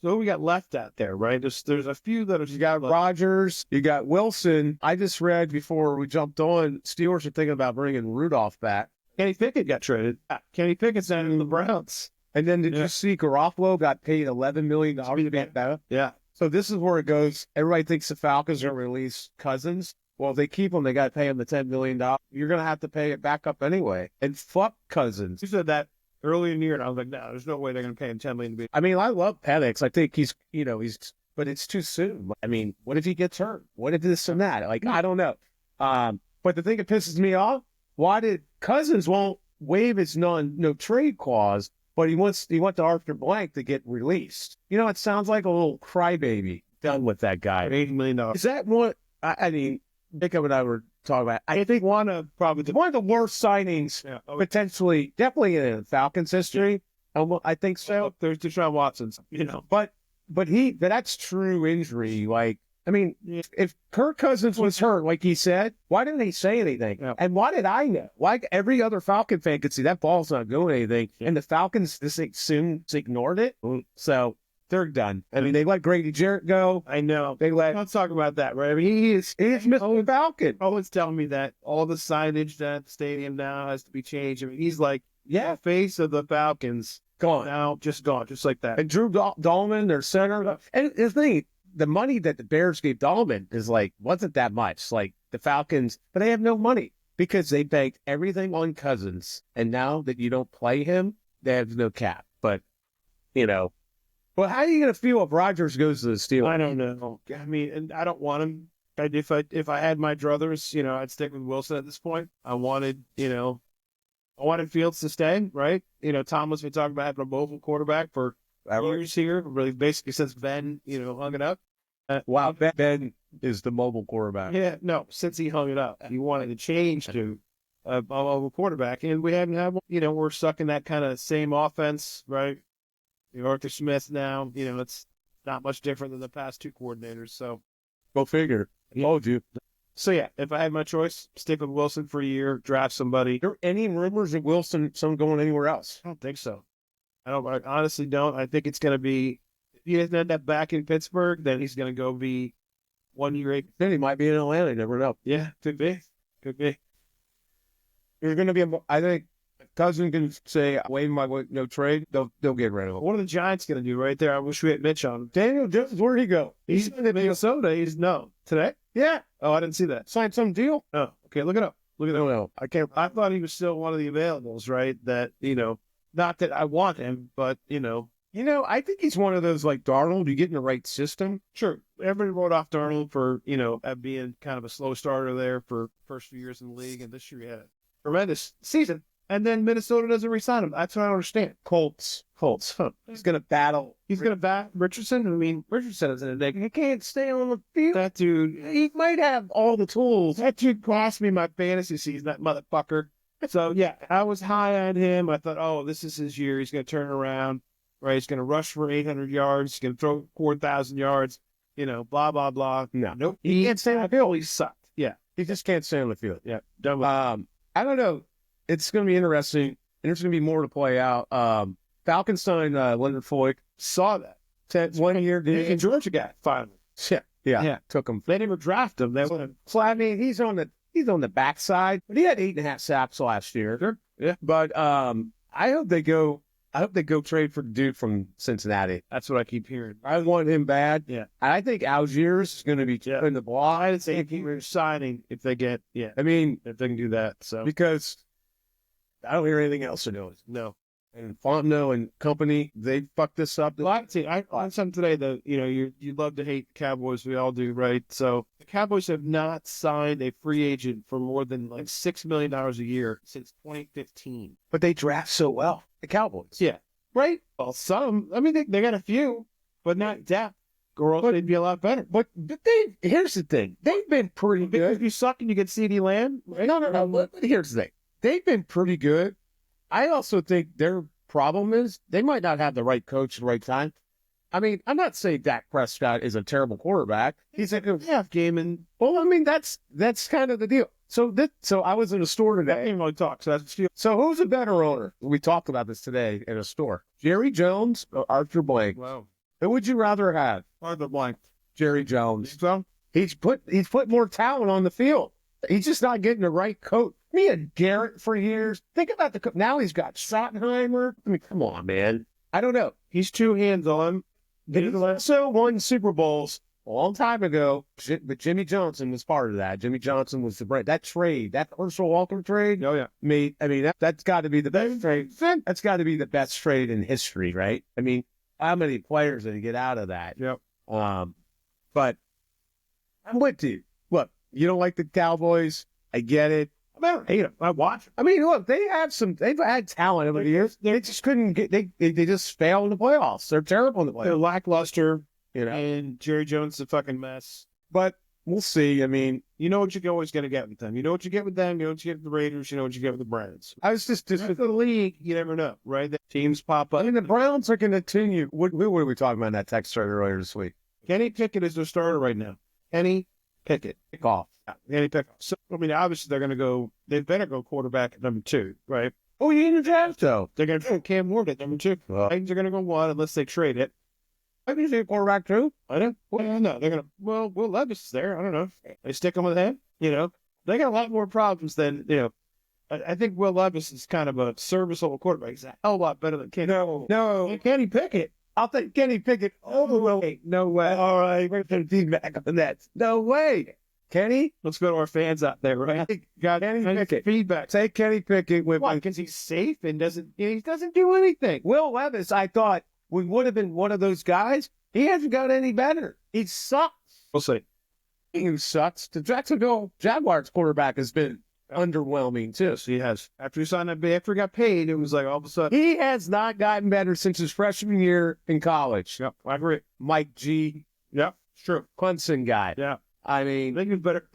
So who we got left out there, right? There's a few that are. You got Rodgers. You got Wilson. I just read before we jumped on, Steelers are thinking about bringing Rudolph back. Kenny Pickett got traded. Kenny Pickett's down in the Browns. And then did you see Garoppolo got paid $11 million to get better? Yeah. So this is where it goes. Everybody thinks the Falcons are going to release Cousins. Well, if they keep him, they got to pay him the $10 million. You're going to have to pay it back up anyway. And fuck Cousins. You said that early in the year, and I was like, no, there's no way they're going to pay him $10 million. I mean, I love Penix. I think he's, but it's too soon. I mean, what if he gets hurt? What if this and that? I don't know. But the thing that pisses me off, why did Cousins won't waive his no trade clause, but he wants Arthur Blank to get released? It sounds like a little crybaby. Done with that guy. $80 million. Is that what? I mean, Jacob and I were talking about. I think one of the worst signings, potentially, definitely in Falcons history. I think so. There's Deshaun Watson, But that's true injury. If Kirk Cousins was hurt, like he said, why didn't he say anything? Yeah. And why did I know? Why every other Falcon fan could see that ball's not doing anything, and the Falcons just ignored it. So they're done. I mean, they let Grady Jarrett go. I know. Let's talk about that, right? I mean, he's Mr. Falcon. Always telling me that all the signage at the stadium now has to be changed. I mean, he's like, face of the Falcons. Gone. Now, just gone, just like that. And Drew Dahlman, their center. And the thing, the money that the Bears gave Dahlman wasn't that much. Like the Falcons, but they have no money because they banked everything on Cousins. And now that you don't play him, they have no cap. But, well, how are you going to feel if Rodgers goes to the Steelers? I don't know. I mean, and I don't want him. If I had my druthers, I'd stick with Wilson at this point. I wanted Fields to stay, right? Tomlin's been talking about having a mobile quarterback for years here, really basically since Ben, hung it up. Wow, Ben is the mobile quarterback. Yeah, no, since he hung it up, he wanted to change to a mobile quarterback, and we haven't had one. We're stuck in that kind of same offense, right? Arthur Smith now, it's not much different than the past two coordinators. So, go figure. Told you. So yeah, if I had my choice, stick with Wilson for a year, draft somebody. Are there any rumors of Wilson going anywhere else? I don't think so. I honestly don't. I think it's going to be, if he doesn't end up back in Pittsburgh, then he's going to go be 1 year. Then he might be in Atlanta. You never know. Yeah, could be. Could be. There's going to be I think Cousin can say, waive my no trade. They'll get rid of him. What are the Giants going to do right there? I wish we had Mitch on. Daniel Jones, where'd he go? He's in Minnesota. He's no. Today? Yeah. Oh, I didn't see that. Signed some deal. Oh, okay. Look it up. Look it up. No. I can't. I thought he was still one of the availables, right? That, not that I want him, but, I think he's one of those like Darnold. You get in the right system. Sure. Everybody wrote off Darnold for, being kind of a slow starter there for first few years in the league. And this year he had a tremendous season. And then Minnesota doesn't re-sign him. That's what I don't understand. Colts. Huh. He's going to battle. He's going to bat Richardson. I mean, Richardson isn't a dick. He can't stay on the field. That dude, He might have all the tools. that dude cost me my fantasy season, that motherfucker. So, yeah, I was high on him. I thought, oh, this is his year. He's going to turn around, right? He's going to rush for 800 yards. He's going to throw 4,000 yards, blah, blah, blah. No. Nope. He can't stay on the field. He sucked. Yeah. He just can't stay on the field. Yeah. Done with I don't know. It's going to be interesting. And there's going to be more to play out. Falcons signed Leonard Floyd. saw that. 1 year deal. And Georgia got finally. Yeah. Took him. They didn't even draft him. They went. So I mean, he's on the backside, but he had 8.5 sacks last year. Sure. Yeah. But I hope they go trade for the dude from Cincinnati. That's what I keep hearing. I want him bad. Yeah. I think Algiers is going to be in the block. I'd say if he were signing, if they get, I mean, if they can do that. So because I don't hear anything else they're doing. no. And Fontenot and company, they fucked this up. Well, I learned something today that, you love to hate the Cowboys. We all do, right? So the Cowboys have not signed a free agent for more than like $6 million a year since 2015. But they draft so well. The Cowboys. Yeah. Right? Well, they got a few, but not depth. Girls, they'd be a lot better. But here's the thing. They've been pretty Because good. you suck and you get CeeDee Lamb, right? No. But here's the thing. They've been pretty good. I also think their problem is they might not have the right coach at the right time. I mean, I'm not saying Dak Prescott is a terrible quarterback. He's like a half game and that's kind of the deal. So I was in a store I today. can't even really talk. So that's So who's a better owner? We talked about this today in a store. Jerry Jones or Arthur Blank? wow. Who would you rather have? Arthur Blank. Jerry Jones. So He's put more talent on the field. He's just not getting the right coach. Me and Garrett for years. Think about now he's got Schottenheimer. I mean, come on, man. I don't know. he's two hands on. He also won Super Bowls a long time ago, but Jimmy Johnson was part of that. Jimmy Johnson was the brand. That trade, that Herschel Walker trade, Oh yeah. that's got to be the best trade. That's got to be the best trade in history, right? I mean, how many players did he get out of that? Yep. But I'm with you. Look, you don't like the Cowboys. I get it. I don't hate him. I watch him. I mean, look, they've had talent over the years. They just couldn't get. They just failed in the playoffs. They're terrible in the They're playoffs. lackluster, You know, and Jerry Jones is a fucking mess. but we'll see. I mean, You know what you're always going to get with them. You know what you get with them. You know what you get with the Raiders. You know what you get with the Browns. I was just With the league, you never know, right? The teams pop I up. mean, the Browns are going to continue. What were we talking about in that text thread earlier this week? Kenny Pickett is their starter right now. Kenny Pickett. Kick off. Yeah, Kenny Pickett. So, I mean, obviously they're going to go, they better go quarterback at number 2, right? Oh, you didn't draft though. They're going to go Cam Ward at number 2. Well, Titans are going to go 1 unless they trade it. I mean, they're quarterback too. I don't. Well, no, they're going to, Will Levis is there. I don't know. They stick him with him. They got a lot more problems than, I think Will Levis is kind of a serviceable quarterback. He's a hell of a lot better than Kenny. No, Kenny Pickett. I'll take Kenny Pickett. Oh, wait, no way. All right, we're going to feedback on that. No way, Kenny. Let's go to our fans out there, right? Got Kenny Pickett. Feedback. Take Kenny Pickett with Why? Because he's safe and he doesn't do anything. Will Levis. I thought would have been one of those guys. He hasn't got any better. He sucks. We'll see. He sucks. The Jacksonville Jaguars quarterback has been underwhelming too. Yes, he has. After he signed that, after he got paid, it was like all of a sudden. He has not gotten better since his freshman year in college. Yep, I agree. Mike G, Yep, it's true. Clemson guy. Yeah, I I mean, think he's better.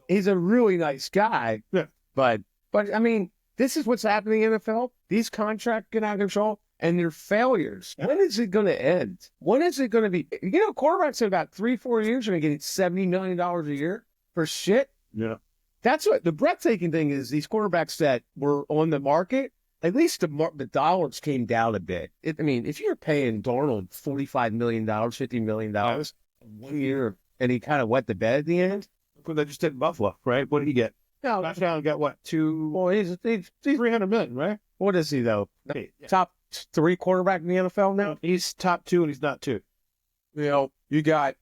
he's a really nice guy. Yeah. But I mean, this is what's happening in the NFL. These contracts get out of control and they're failures. When is it going to end? When is it going to be? Quarterbacks in about 3-4 years are going to get $70 million a year for shit. Yeah. That's what the breathtaking thing is. These quarterbacks that were on the market, at least the dollars came down a bit. I mean, if you're paying Darnold $45 million, $50 million 1 year, and he kind of wet the bed at the end. Well, they just did in Buffalo, right? What did he get? No, Touchdown got what? well, he's 300 million, right? what is he though? Yeah. Top 3 quarterback in the NFL now. He's top 2 and he's not 2. You know, you got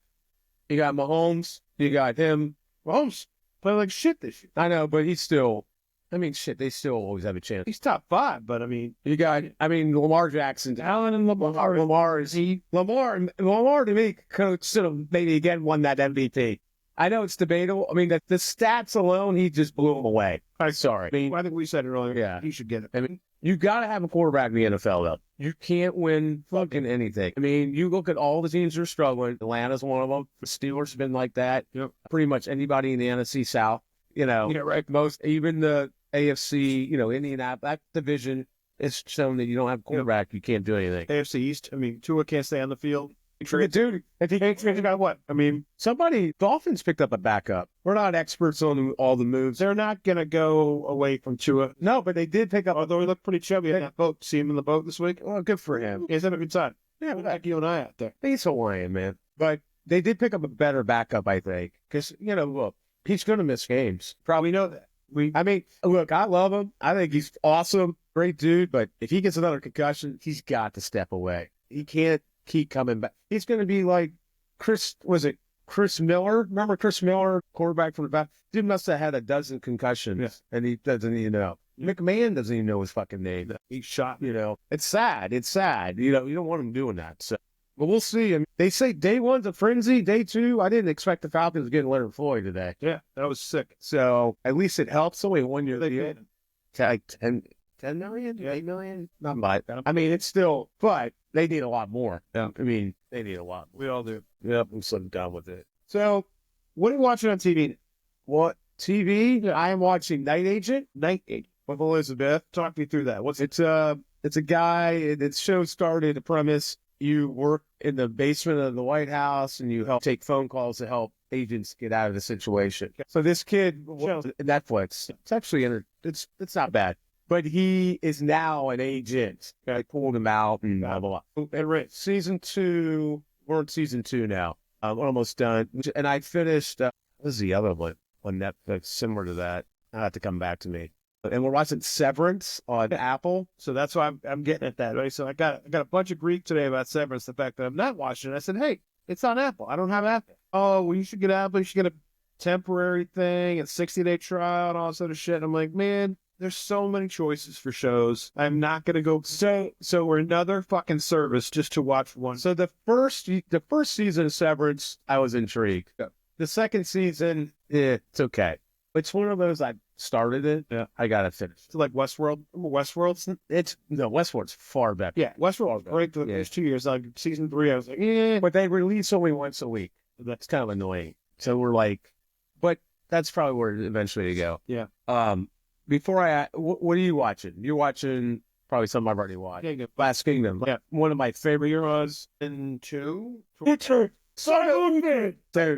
Mahomes, you got him. Mahomes play like shit this year. I know, but he's still. I mean, shit, they still always have a chance. He's top 5, but I mean, You got, Lamar Jackson, Allen, and Lamar. Lamar to me should have maybe again won that MVP. I know it's debatable. I mean, the stats alone, he just blew them away. I'm sorry. I think we said it earlier. Yeah. He should get it. I mean, you got to have a quarterback in the NFL, though. You can't win fucking anything. I mean, you look at all the teams that are struggling. Atlanta's one of them. The Steelers have been like that. Yep. Pretty much anybody in the NFC South, Yeah, right. even the AFC, Indianapolis, that division, it's shown that you don't have a quarterback, you can't do anything. AFC East. I mean, Tua can't stay on the field. Dude, if he got what? I mean, Dolphins picked up a backup. We're not experts on all the moves. they're not going to go away from Tua. No, but they did pick up. Although he looked pretty chubby in that boat. See him in the boat this week? Well, good for him. He's having a good time. Yeah, Like you and I out there. he's Hawaiian, man. But they did pick up a better backup, I think. Because, look, he's going to miss games. Probably know that. Look, I love him. I think he's awesome. Great dude. But if he gets another concussion, he's got to step away. He can't keep coming back. He's going to be like Chris Miller? Remember Chris Miller, quarterback from the back? Dude must have had a dozen concussions, and he doesn't even know. McMahon doesn't even know his fucking name. He's shot. It's sad. You don't want him doing that. So, but we'll see. I mean, they say day 1's a frenzy. Day 2, I didn't expect the Falcons getting Leonard Floyd today. Yeah, that was sick. So at least it helps. Only 1 year. They deal. did. Like 10 million, Yeah. 8 million, not much. I mean, it's still, but they need a lot more. Yeah. I mean, they need a lot more. We all do. Yep, I'm sitting down with it. So, what are you watching on TV? What TV? Yeah. I am watching Night Agent with Elizabeth. Talk me through that. It's a guy. The show started. The premise: you work in the basement of the White House and you help take phone calls to help agents get out of the situation. So this kid, Netflix. It's actually it's not bad. But he is now an agent. I pulled him out and blah, blah, blah. And season 2, we're in season 2 now. We're almost done. And I finished, what was the other one on Netflix similar to that? I'll have to come back to me. And we're watching Severance on Apple. So that's why I'm getting at that, right? So I got a bunch of grief today about Severance, the fact that I'm not watching it. I said, hey, it's on Apple. I don't have Apple. Oh, well, you should get Apple. You should get a temporary thing, a 60-day trial, and all this other shit. And I'm like, man, there's so many choices for shows. I'm not going to go. So we're another fucking service just to watch one. So the first season of Severance, I was intrigued. Yeah. The second season, it's okay. It's one of those, I started it. Yeah. I got to finish. It's like Westworld. Remember Westworld? Westworld's far better. Yeah, Westworld. Right. There's 2 years. Like season 3, I was like, But they release only once a week. That's kind of annoying. So we're like, but that's probably where eventually to go. Yeah. Before what are you watching? You're watching probably something I've already watched. Kingdom. Last Kingdom. Yeah. One of my favorite heroes in 2. So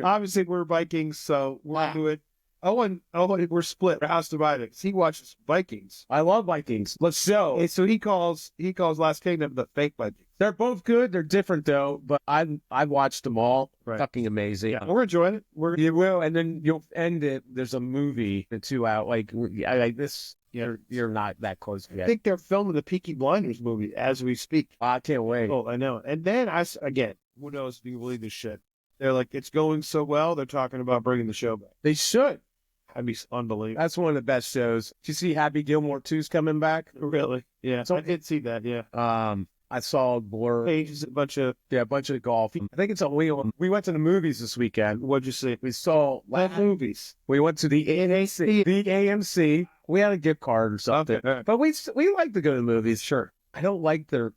obviously we're Vikings, so we'll do it. Owen, we're split. We're house divided. He watches Vikings. I love Vikings. Let's go. And so he calls Last Kingdom the fake Vikings. They're both good. They're different though, but I've watched them all. Right. Fucking amazing. Yeah, we're enjoying it. You will, and then you'll end it. There's a movie, the 2 out. Like this. You're not that close yet. I think they're filming the Peaky Blinders movie as we speak. I can't wait. Oh, I know. And then again, who knows if you believe this shit? They're like, it's going so well. They're talking about bringing the show back. They should. That'd be unbelievable. That's one of the best shows. Did you see Happy Gilmore 2's coming back? Really? Yeah. So I did see that. Yeah. I saw Blur. Pages, a bunch of golf. I think it's we went to the movies this weekend. What'd you see? We saw movies. We went to the AMC. We had a gift card or something. Okay. But we like to go to the movies. Sure. I don't like their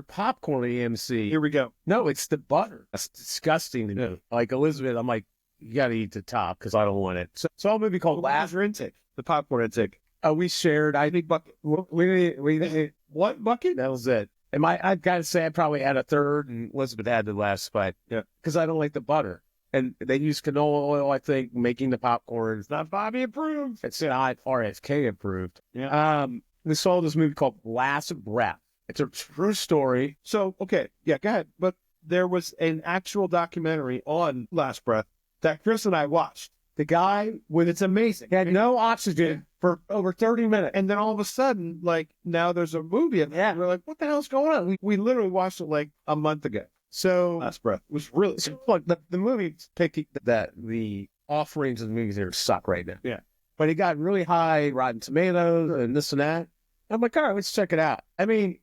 popcorn at AMC. Here we go. No, it's the butter. That's disgusting to me. Like Elizabeth, I'm like, you got to eat the top because I don't want it. So saw a movie called Last Intake. The popcorn intake. We shared. I think bucket. We what bucket? That was it. And I've got to say, I probably had a third, and Elizabeth had the last, but yeah, because I don't like the butter. And they use canola oil, I think, making the popcorn. It's not Bobby approved. It's not RFK approved. Yeah. We saw this movie called Last Breath. It's a true story. So, okay. Yeah, go ahead. But there was an actual documentary on Last Breath that Chris and I watched. The guy with It's amazing. he had no oxygen for over 30 minutes. And then all of a sudden, like, now there's a movie. And we're like, what the hell's going on? We literally watched it like a month ago. So Last Breath was really So, look, the movie picking that the offerings of the movies here suck right now. Yeah. But it got really high Rotten Tomatoes and this and that. I'm like, all right, let's check it out. I mean,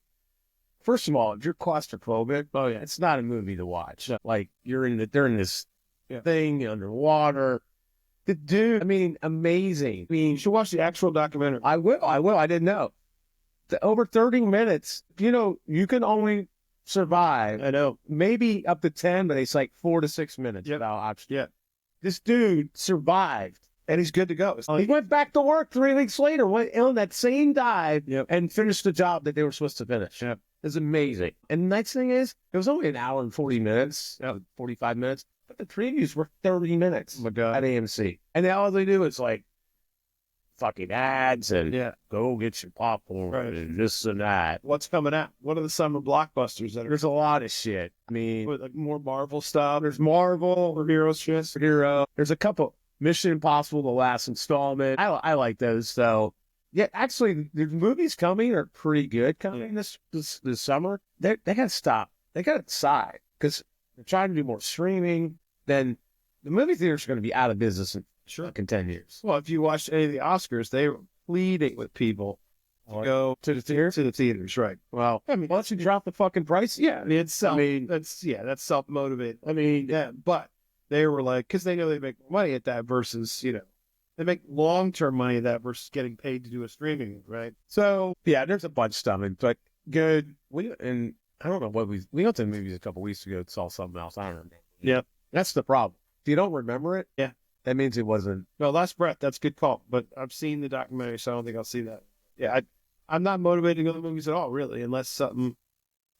first of all, if you're claustrophobic, it's not a movie to watch. Like they're in this thing underwater. The dude, I mean, amazing. I mean, you should watch the actual documentary. I will. I didn't know. Over 30 minutes, you can only survive. I know. Maybe up to 10, but it's like 4 to 6 minutes without oxygen. Yeah. This dude survived. And he's good to go. He went back to work 3 weeks later, went on that same dive, and finished the job that they were supposed to finish. Yep. It's amazing. And the next thing is, it was only an hour and 40 minutes, 45 minutes, but the previews were 30 minutes at AMC. And now all they do is like fucking ads and go get your popcorn and this and that. What's coming out? What are the summer blockbusters that are? There's a lot of shit. I mean, like more Marvel stuff. There's Marvel, superhero shit. Superhero. There's a couple. Mission Impossible, the last installment. I like those. So, yeah, actually, the movies coming are pretty good coming this summer. They got to stop. They got to decide because they're trying to do more streaming. Then the movie theaters are going to be out of business in 10 years. Well, if you watch any of the Oscars, they were pleading with people to go to the theater. To the theaters, right? Well, I mean, why don't you drop the fucking price? Yeah, that's self motivated. I mean, yeah, but they were like, because they know they make money at that versus, they make long-term money at that versus getting paid to do a streaming, right? So, yeah, there's a bunch of stuff, but good. And I don't know what we went to the movies a couple weeks ago and saw something else. I don't remember. Yeah. That's the problem. If you don't remember it, that means it wasn't. No, Last Breath, that's a good call. But I've seen the documentary, so I don't think I'll see that. Yeah, I'm not motivated to go to the movies at all, really, unless something,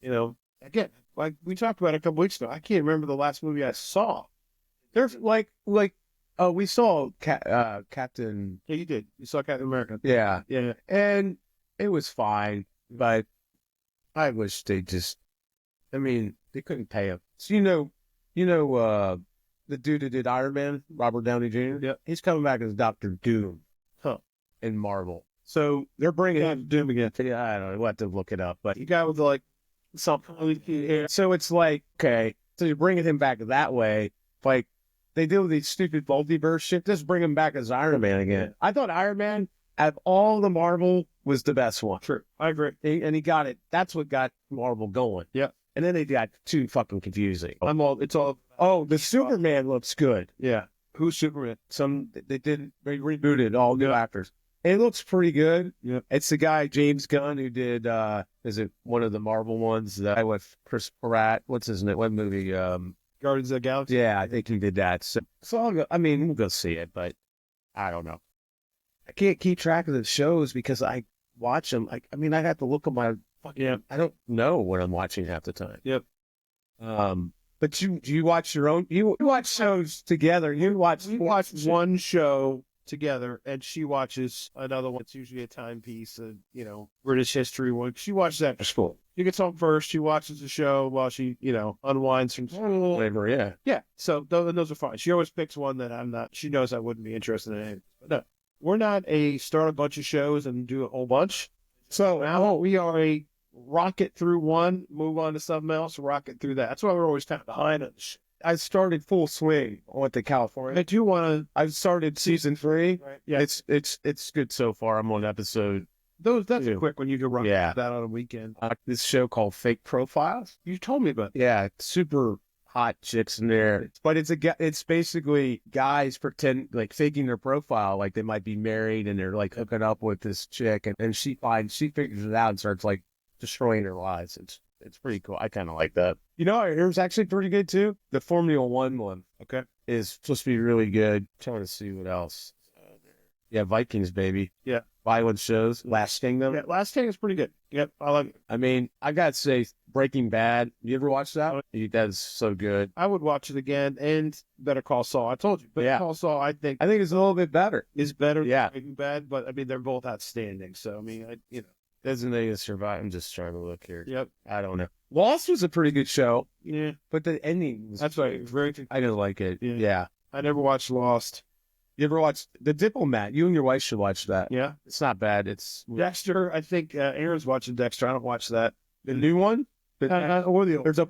again, like we talked about a couple weeks ago, I can't remember the last movie I saw. There's we saw Captain. Yeah, you did. You saw Captain America. Yeah. Yeah. And it was fine, but I wish they couldn't pay him. So, the dude who did Iron Man, Robert Downey Jr., he's coming back as Dr. Doom in Marvel. So they're bringing him Doom again. Yeah, I don't know. We'll have to look it up. But you got with like something. So it's like, okay, so you're bringing him back that way. Like they do these stupid multiverse shit. Just bring him back as Iron Man again. I thought Iron Man, out of all the Marvel, was the best one. True. I agree. And he got it. That's what got Marvel going. Yeah. And then they got too fucking confusing. Oh, the Superman looks good. Yeah. Who's Superman? They rebooted all new actors. It looks pretty good. Yeah. It's the guy, James Gunn, who did, is it one of the Marvel ones? The guy with Chris Pratt. What's his name? What movie? Guardians of the Galaxy? Yeah, I think he did that. So I'll go, we'll go see it, but I don't know. I can't keep track of the shows because I watch them. I have to look at my fucking, I don't know what I'm watching half the time. Yep. But you watch your own, you watch shows together. We watch one show together, and she watches another one. It's usually a timepiece, British history one. She watches after school. She gets home first. She watches the show while she, unwinds from school. Labor, yeah. Yeah. So those are fine. She always picks one that I'm not. She knows I wouldn't be interested in it. But no, we're not start a bunch of shows and do a whole bunch. So now we are a rocket through one, move on to something else, rocket through that. That's why we're always kind of behind on shit. I started full swing. I went to California. I do want to. I've started season 3. Right. Yeah, it's good so far. I'm on episode. That's a quick one. You can run that on a weekend. This show called Fake Profiles. You told me about. Yeah, super hot chicks in there. But it's basically guys faking their profile, like they might be married and they're like hooking up with this chick, and she figures it out and starts like destroying their lives. It's pretty cool. I kind of like that. Here's actually pretty good too. The Formula One, okay, is supposed to be really good. I'm trying to see what else. Yeah, Vikings, baby. Yeah. violent shows. Last Kingdom. Yeah, Last King is pretty good. Yep, I like it. I mean, I gotta say, Breaking Bad. You ever watch that? That's so good. I would watch it again, and Better Call Saul. I told you, Better Call Saul, I think it's a little bit better. is better Yeah. than Breaking Bad, but I mean, they're both outstanding. So, I mean, Designated Survivor. I'm just trying to look here. Yep. I don't know. Lost was a pretty good show, Yeah, but the ending was. that's right. Very. I didn't like it. Yeah. Yeah. I never watched Lost. You ever watched The Diplomat? You and your wife should watch that. Yeah. It's not bad. It's Dexter, I think Aaron's watching Dexter. I don't watch that. the new one. Or the old. There's a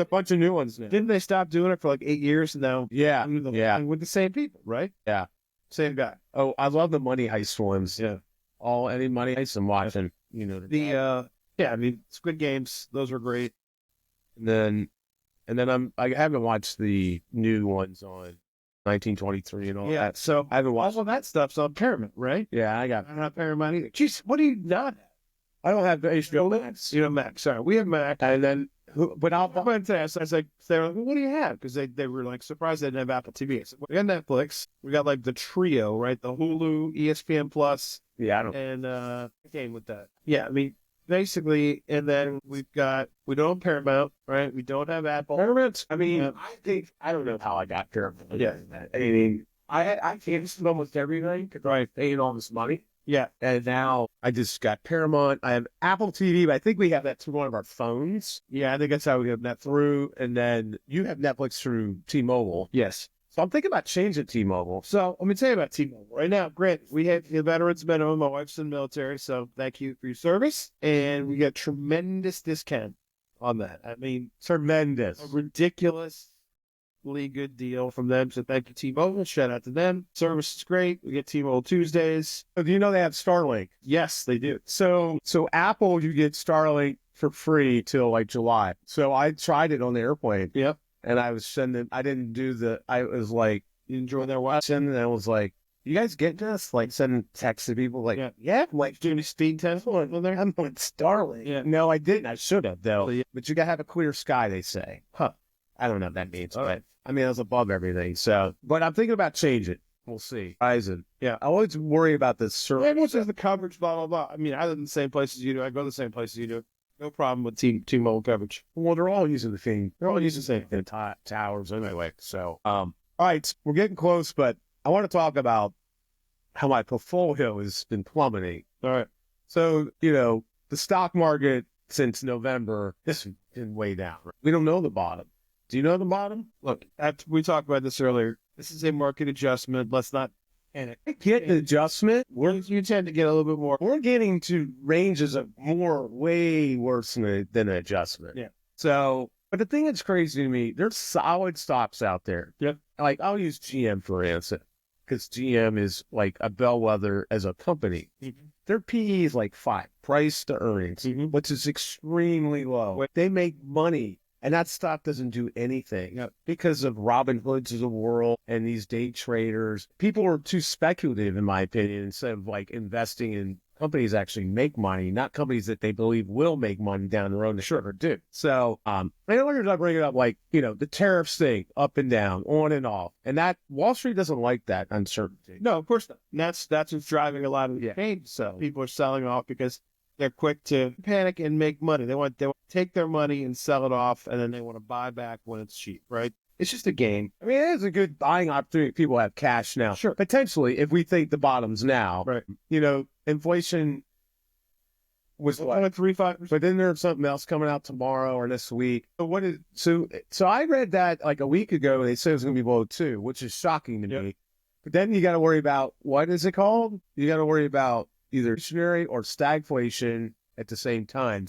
bunch of new ones now. Didn't they stop doing it for like 8 years now? Yeah. Yeah. With the same people, right? Yeah. Same guy. Oh, I love the Money Heist ones. Yeah. Any Money Heist I'm watching. You know Yeah, I mean, Squid Games, those were great. and then I haven't watched the new ones on 1923 and all Yeah, that. so I haven't watched. all of that stuff's on Paramount, right? Yeah, I don't have Paramount either. Jeez, what do you not have? I don't have HBO Max. You know, Mac. Sorry, we have Mac. And then but I went to ask, I was like, they were like, what do you have? Because they were like surprised they didn't have Apple TV. I said, we got Netflix. We got like the trio, right? The Hulu, ESPN Plus, yeah, I don't. and I came with that. Yeah, I mean, basically, and then we don't have Paramount, right? We don't have Apple. Paramount. I mean, I don't know how I got Paramount. Yeah. I mean, I canceled almost everything because I'm paying all this money. Yeah. And now I just got Paramount. I have Apple TV, but I think we have that through one of our phones. Yeah, I think that's how we have Netflix. And then you have Netflix through T-Mobile. Yes. So I'm thinking about changing T-Mobile. So let me tell you about T-Mobile right now. Granted, we have the veterans minimum. My wife's in the military, so thank you for your service. And we get tremendous discount on that. I mean, Tremendous. a ridiculously good deal from them. So thank you, T-Mobile. Shout out to them. Service is great. We get T-Mobile Tuesdays. So do you know they have Starlink? Yes, they do. So Apple, you get Starlink for free till like July. So I tried it on the airplane. Yep. And I was I was like, You enjoy their watch? and I was like, you guys get this? Like sending texts to people like, yeah, Like doing a speed test on there? I'm on Starlink. Yeah. No, I didn't. I should have though. Yeah. But you gotta have a clear sky, they say. Huh. I don't know what that means, All but right. I mean, it's above everything. So, but I'm thinking about changing. We'll see. Eisen. Yeah. I always worry about this service. What's the coverage, blah, blah, blah. I mean, I live in the same place as you do. I go to the same place as you do. No problem with T-Mobile coverage. Well, they're all using the thing. They're all using the same towers anyway. So, all right, we're getting close, but I want to talk about how my portfolio has been plummeting. All right. So, the stock market since November has been way down. We don't know the bottom. Do you know the bottom? Look, we talked about this earlier. This is a market adjustment. Let's not panic. Get an adjustment. You tend to get a little bit more. We're getting to ranges of way worse than an adjustment. Yeah. So, but the thing that's crazy to me, there's solid stocks out there. Yep. Like I'll use GM for instance, because GM is like a bellwether as a company. Mm-hmm. Their PE is like 5, price to earnings, which is extremely low. They make money. And that stock doesn't do anything because of Robin Hoods of the world and these day traders. People are too speculative, in my opinion, instead of like investing in companies that actually make money, not companies that they believe will make money down the road. They sure do. So I wanted to bring it up, like, the tariffs thing, up and down, on and off. And that Wall Street doesn't like that uncertainty. No, of course not. And that's what's driving a lot of the pain. So people are selling off because they're quick to panic and make money. They want to take their money and sell it off, and then they want to buy back when it's cheap, right? It's just a game. I mean, it is a good buying opportunity. People have cash now. Sure. Potentially, if we think the bottom's now. Right. Inflation was what? 3-5%. But then there's something else coming out tomorrow or this week. So I read that like a week ago. They said it was going to be below 2, which is shocking to me. But then you got to worry about, what is it called? You got to worry about either inflationary or stagflation at the same time.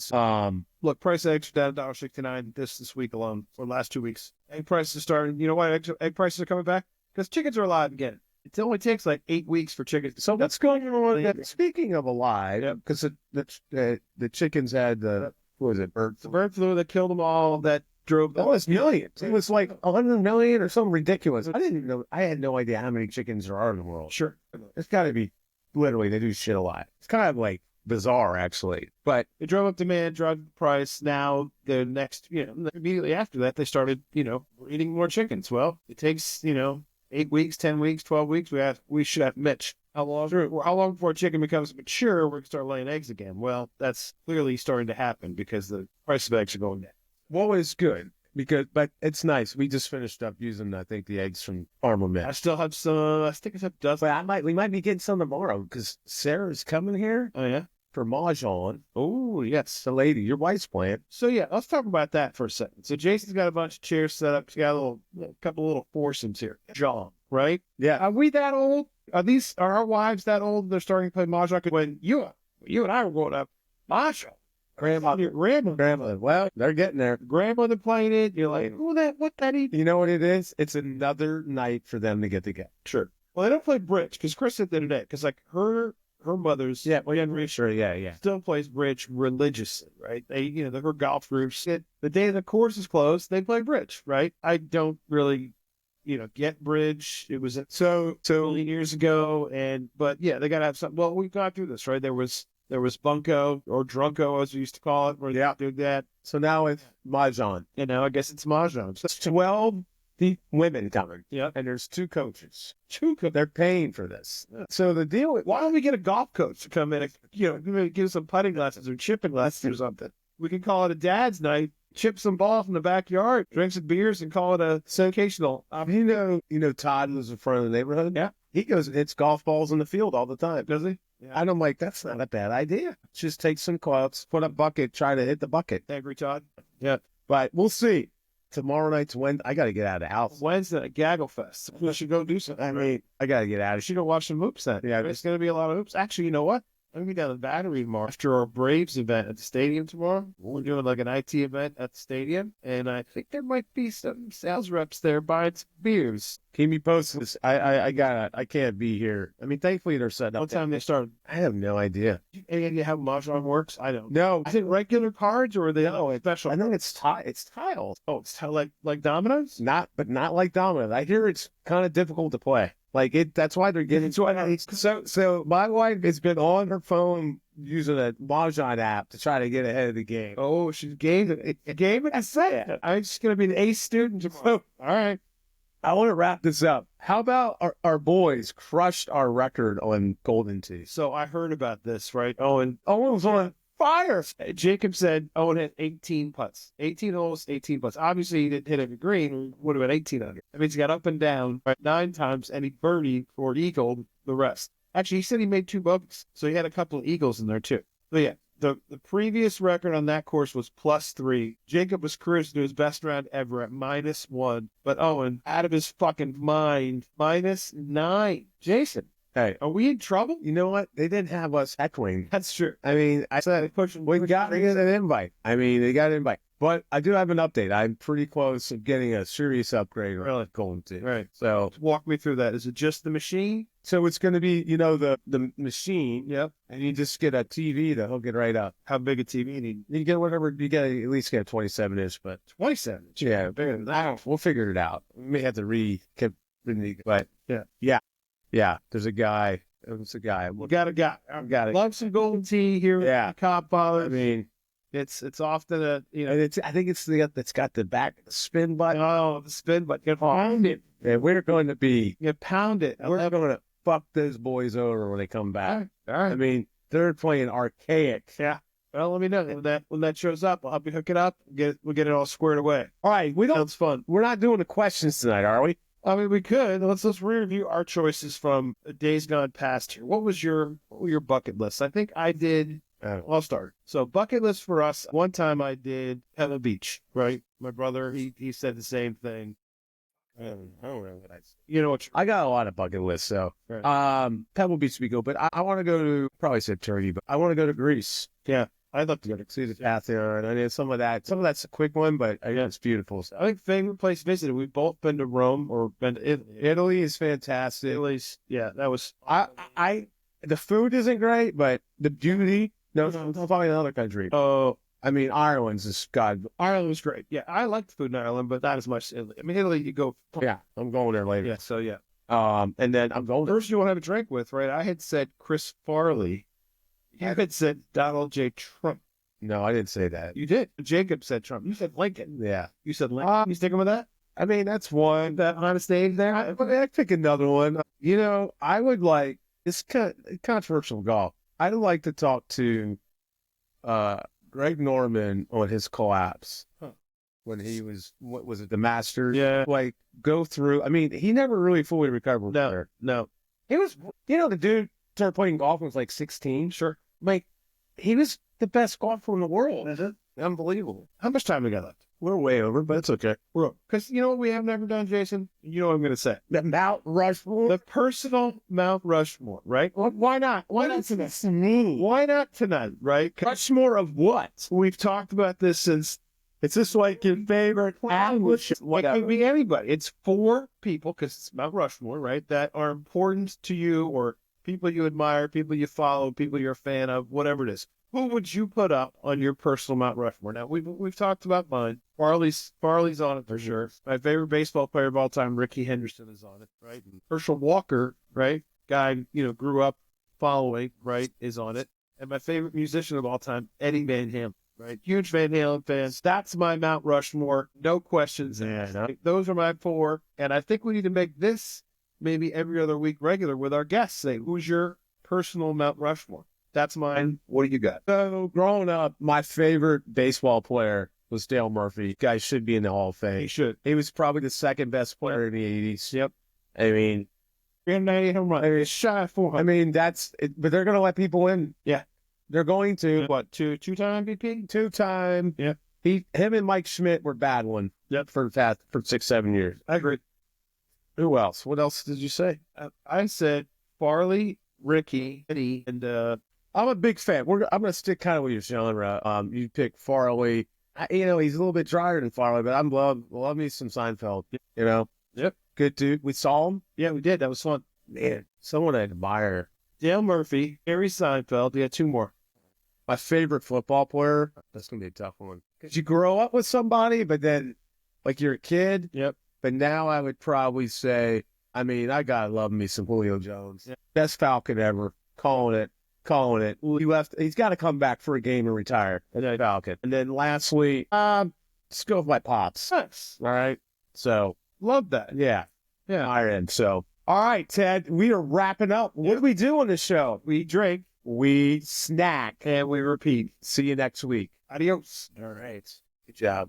Look, price of eggs are down $1.69 this week alone, or last 2 weeks. Egg prices are starting. You know why egg prices are coming back? Because chickens are alive again. It only takes like 8 weeks for chickens. So what's going on? Speaking of alive, because the chickens had the bird flu. The bird flu that killed them all, that drove them. That was millions. It was like 100 million or something ridiculous. I didn't know. I had no idea how many chickens there are in the world. Sure. It's got to be, literally, they do shit a lot. It's kind of like bizarre, actually. But it drove up demand, drove the price. Now, the next, immediately after that, they started, eating more chickens. Well, it takes, 8 8 weeks, 10 weeks, 12 weeks, we should have Mitch. How long before a chicken becomes mature, we can start laying eggs again? Well, that's clearly starting to happen because the price of eggs are going down. What was good? But it's nice. We just finished up using, I think, the eggs from Farmer Mitch. I still have some, I think I have a dozen. But we might be getting some tomorrow because Sarah's coming here Oh, yeah? for Mahjong. Oh, yes. The lady, your wife's plant. So, yeah, let's talk about that for a second. So, Jason's got a bunch of chairs set up. He's got a couple little foursomes here. Mahjong, right? Yeah. Are we that old? Are our wives that old? They're starting to play Mahjong? When you and I were growing up, Mahjong. Grandmother. Well, they're getting there. Grandmother playing it. You're like, what that is? You know what it is? It's another night for them to get together. Sure. Well, they don't play bridge because Chris said the other day, because like her mother's Sure, yeah. still plays bridge religiously, right? They, her golf groups, the day the course is closed, they play bridge, right? I don't really, get bridge. It was so many years ago, but yeah, they got to have something. Well, we've gone through this, right? There was bunko or drunko, as we used to call it, where they doing that. So now it's Mahjong. Now I guess it's Mahjong. It's 12 women coming. Yeah. And there's 2 coaches. They're paying for this. So the deal with, Why don't we get a golf coach to come in and, maybe give some putting lessons or chipping lessons or something? We can call it a dad's night, chip some balls in the backyard, drink some beers, and call it a occasional. Todd was in front of the neighborhood. Yeah. He goes and hits golf balls in the field all the time. Does he? Yeah. And I'm like, that's not a bad idea. Just take some clubs, put a bucket, try to hit the bucket. Angry Todd? Yeah. But we'll see. Tomorrow night's Wednesday. I got to get out of the house. Wednesday, Gaggle Fest. We should go do something. I mean, I got to get out of We should go watch some hoops then. Yeah. There's going to be a lot of hoops. Actually, you know what? I'm going to be down the Battery tomorrow after our Braves event at the stadium tomorrow. We're doing like an IT event at the stadium, and I think there might be some sales reps there buying some beers. Keep me posted. I can't be here. I mean, thankfully they're setting up. What time they start? I have no idea. Any idea how Mahjong works? I don't. No. Is it regular cards or are they special? I know it's tiles. Oh, it's like dominoes? Not like dominoes. I hear it's kind of difficult to play. That's why they're getting so my wife has been on her phone using a Mahjong app to try to get ahead of the game. Oh, she's gaming. I said I'm just gonna be an A student tomorrow. All right. I want to wrap this up. How about our boys crushed our record on Golden Tee? So I heard about this, right? Owen was on fire. Jacob said Owen hit 18 putts. 18 holes, 18 putts. Obviously, he didn't hit every green. Would have been 18 under. That means he got up and down 9 times, and he birdied or eagled the rest. Actually, he said he made 2 bogeys, so he had a couple of eagles in there too. But yeah, the previous record on that course was +3. Jacob was cruising to his best round ever at -1. But Owen, out of his fucking mind, -9. Jason. Hey, are we in trouble? You know what? They didn't have us heckling. That's true. I mean, I said we got to get an invite. They got an invite. But I do have an update. I'm pretty close to getting a serious upgrade. Really? Golden Tee. Right. So walk me through that. Is it just the machine? So it's going to be, the machine. Yep. And you just get a TV to hook it right up. How big a TV you need? You get whatever, at least get a 27 inch, but 27 inch. Yeah. Bigger than that. We'll figure it out. We may have to but yeah. There's a guy. It's a guy. We got a guy. Got it. Love some Golden Tee here. Yeah. Cobb Pollard. I mean, it's often and I think it's got the back spin button. Oh, the spin button. You pound it. And we're going to be. You pound it. We're going to fuck those boys over when they come back. All right. I mean, they're playing archaic. Yeah. Well, let me know when that shows up. I'll help you hook it up. We'll get it all squared away. All right. Sounds fun. We're not doing the questions tonight, are we? I mean, we could. Let's review our choices from days gone past here. What was your bucket list? I think I did. I'll start. So bucket list for us. One time I did Pebble Beach, right? My brother, he said the same thing. I don't know what I said. You know what? I got a lot of bucket lists, so right. Pebble Beach would be good, but I want to go to, probably said Turkey, but I want to go to Greece. Yeah. I'd love to go to see the Pantheon. I mean, some of that's a quick one, but it's beautiful. I think favorite place visited. We've both been to Rome or been to Italy. Italy is fantastic. Italy's, that was. The food isn't great, but the beauty. No, I'm talking another country. Oh, I mean, Ireland was great. Yeah, I like the food in Ireland, but not as much as Italy. I mean, Italy, you go. Yeah, I'm going there later. Yeah, so yeah. And then I'm going. First, you want to have a drink with, right? I had said Chris Farley. You had said Donald J. Trump. No, I didn't say that. You did. Jacob said Trump. You said Lincoln. Yeah. You said Lincoln. You sticking with that? I mean, that's one. That honest name there. I'd pick another one. You know, I would like, it's controversial golf. I'd like to talk to Greg Norman on his collapse. Huh. When he was, what was it, the Masters? Yeah. Like, go through. I mean, he never really fully recovered. No. He was, you know, the dude started playing golf when he was like 16. Sure. Like, he was the best golfer in the world. Is it? Unbelievable. How much time we got left? We're way over, but it's okay. Because you know what we have never done, Jason? You know what I'm going to say. The Mount Rushmore? The personal Mount Rushmore, right? Well, why not? Why not tonight? Why not tonight, right? 'Cause Rushmore of what? we've talked about this since. It's just like your favorite Ambushes, It whatever. could be anybody. It's 4 people, because it's Mount Rushmore, right? That are important to you, or people you admire, people you follow, people you're a fan of, whatever it is. Who would you put up on your personal Mount Rushmore? Now, we've talked about mine. Farley's on it for sure. My favorite baseball player of all time, Ricky Henderson, is on it, right? And Herschel Walker, right? Guy, grew up following, right, is on it. And my favorite musician of all time, Eddie Van Halen, right? Huge Van Halen fans. That's my Mount Rushmore. No questions asked. no. Those are my 4. And I think we need to make this maybe every other week regular with our guests. Say, who's your personal Mount Rushmore? That's mine. What do you got? So, growing up, my favorite baseball player was Dale Murphy. Guy should be in the Hall of Fame. He should. He was probably the second best player in the 80s. Yep. I mean, 380 home run. It's shy of 400. I mean, that's it, but they're going to let people in. Yeah. They're going to. What, two-time MVP? 2-time. Yeah. Him and Mike Schmidt were bad one. Yep. For 6-7 years. I agree. Who else? What else did you say? I said Farley, Ricky, Eddie, and I'm a big fan. I'm going to stick kind of with your genre. You pick Farley. He's a little bit drier than Farley, but I'm love me some Seinfeld. You know. Yep. Good dude. We saw him. Yeah, we did. That was fun. Man, someone I admire. Dale Murphy, Harry Seinfeld. Yeah, 2 more. My favorite football player. That's going to be a tough one. Because you grow up with somebody, but then, like, you're a kid. Yep. But now I would probably say, I mean, I got to love me some Julio Jones. Yep. Best Falcon ever. Calling it. He's got to come back for a game and retire. Falcon. And then lastly, let's go with my pops. Nice. All right. So, Love that. yeah. Yeah. All right. So, all right, Ted, we are wrapping up. What do we do on this show? We drink We snack. and we repeat. See you next week. Adios. All right. Good job.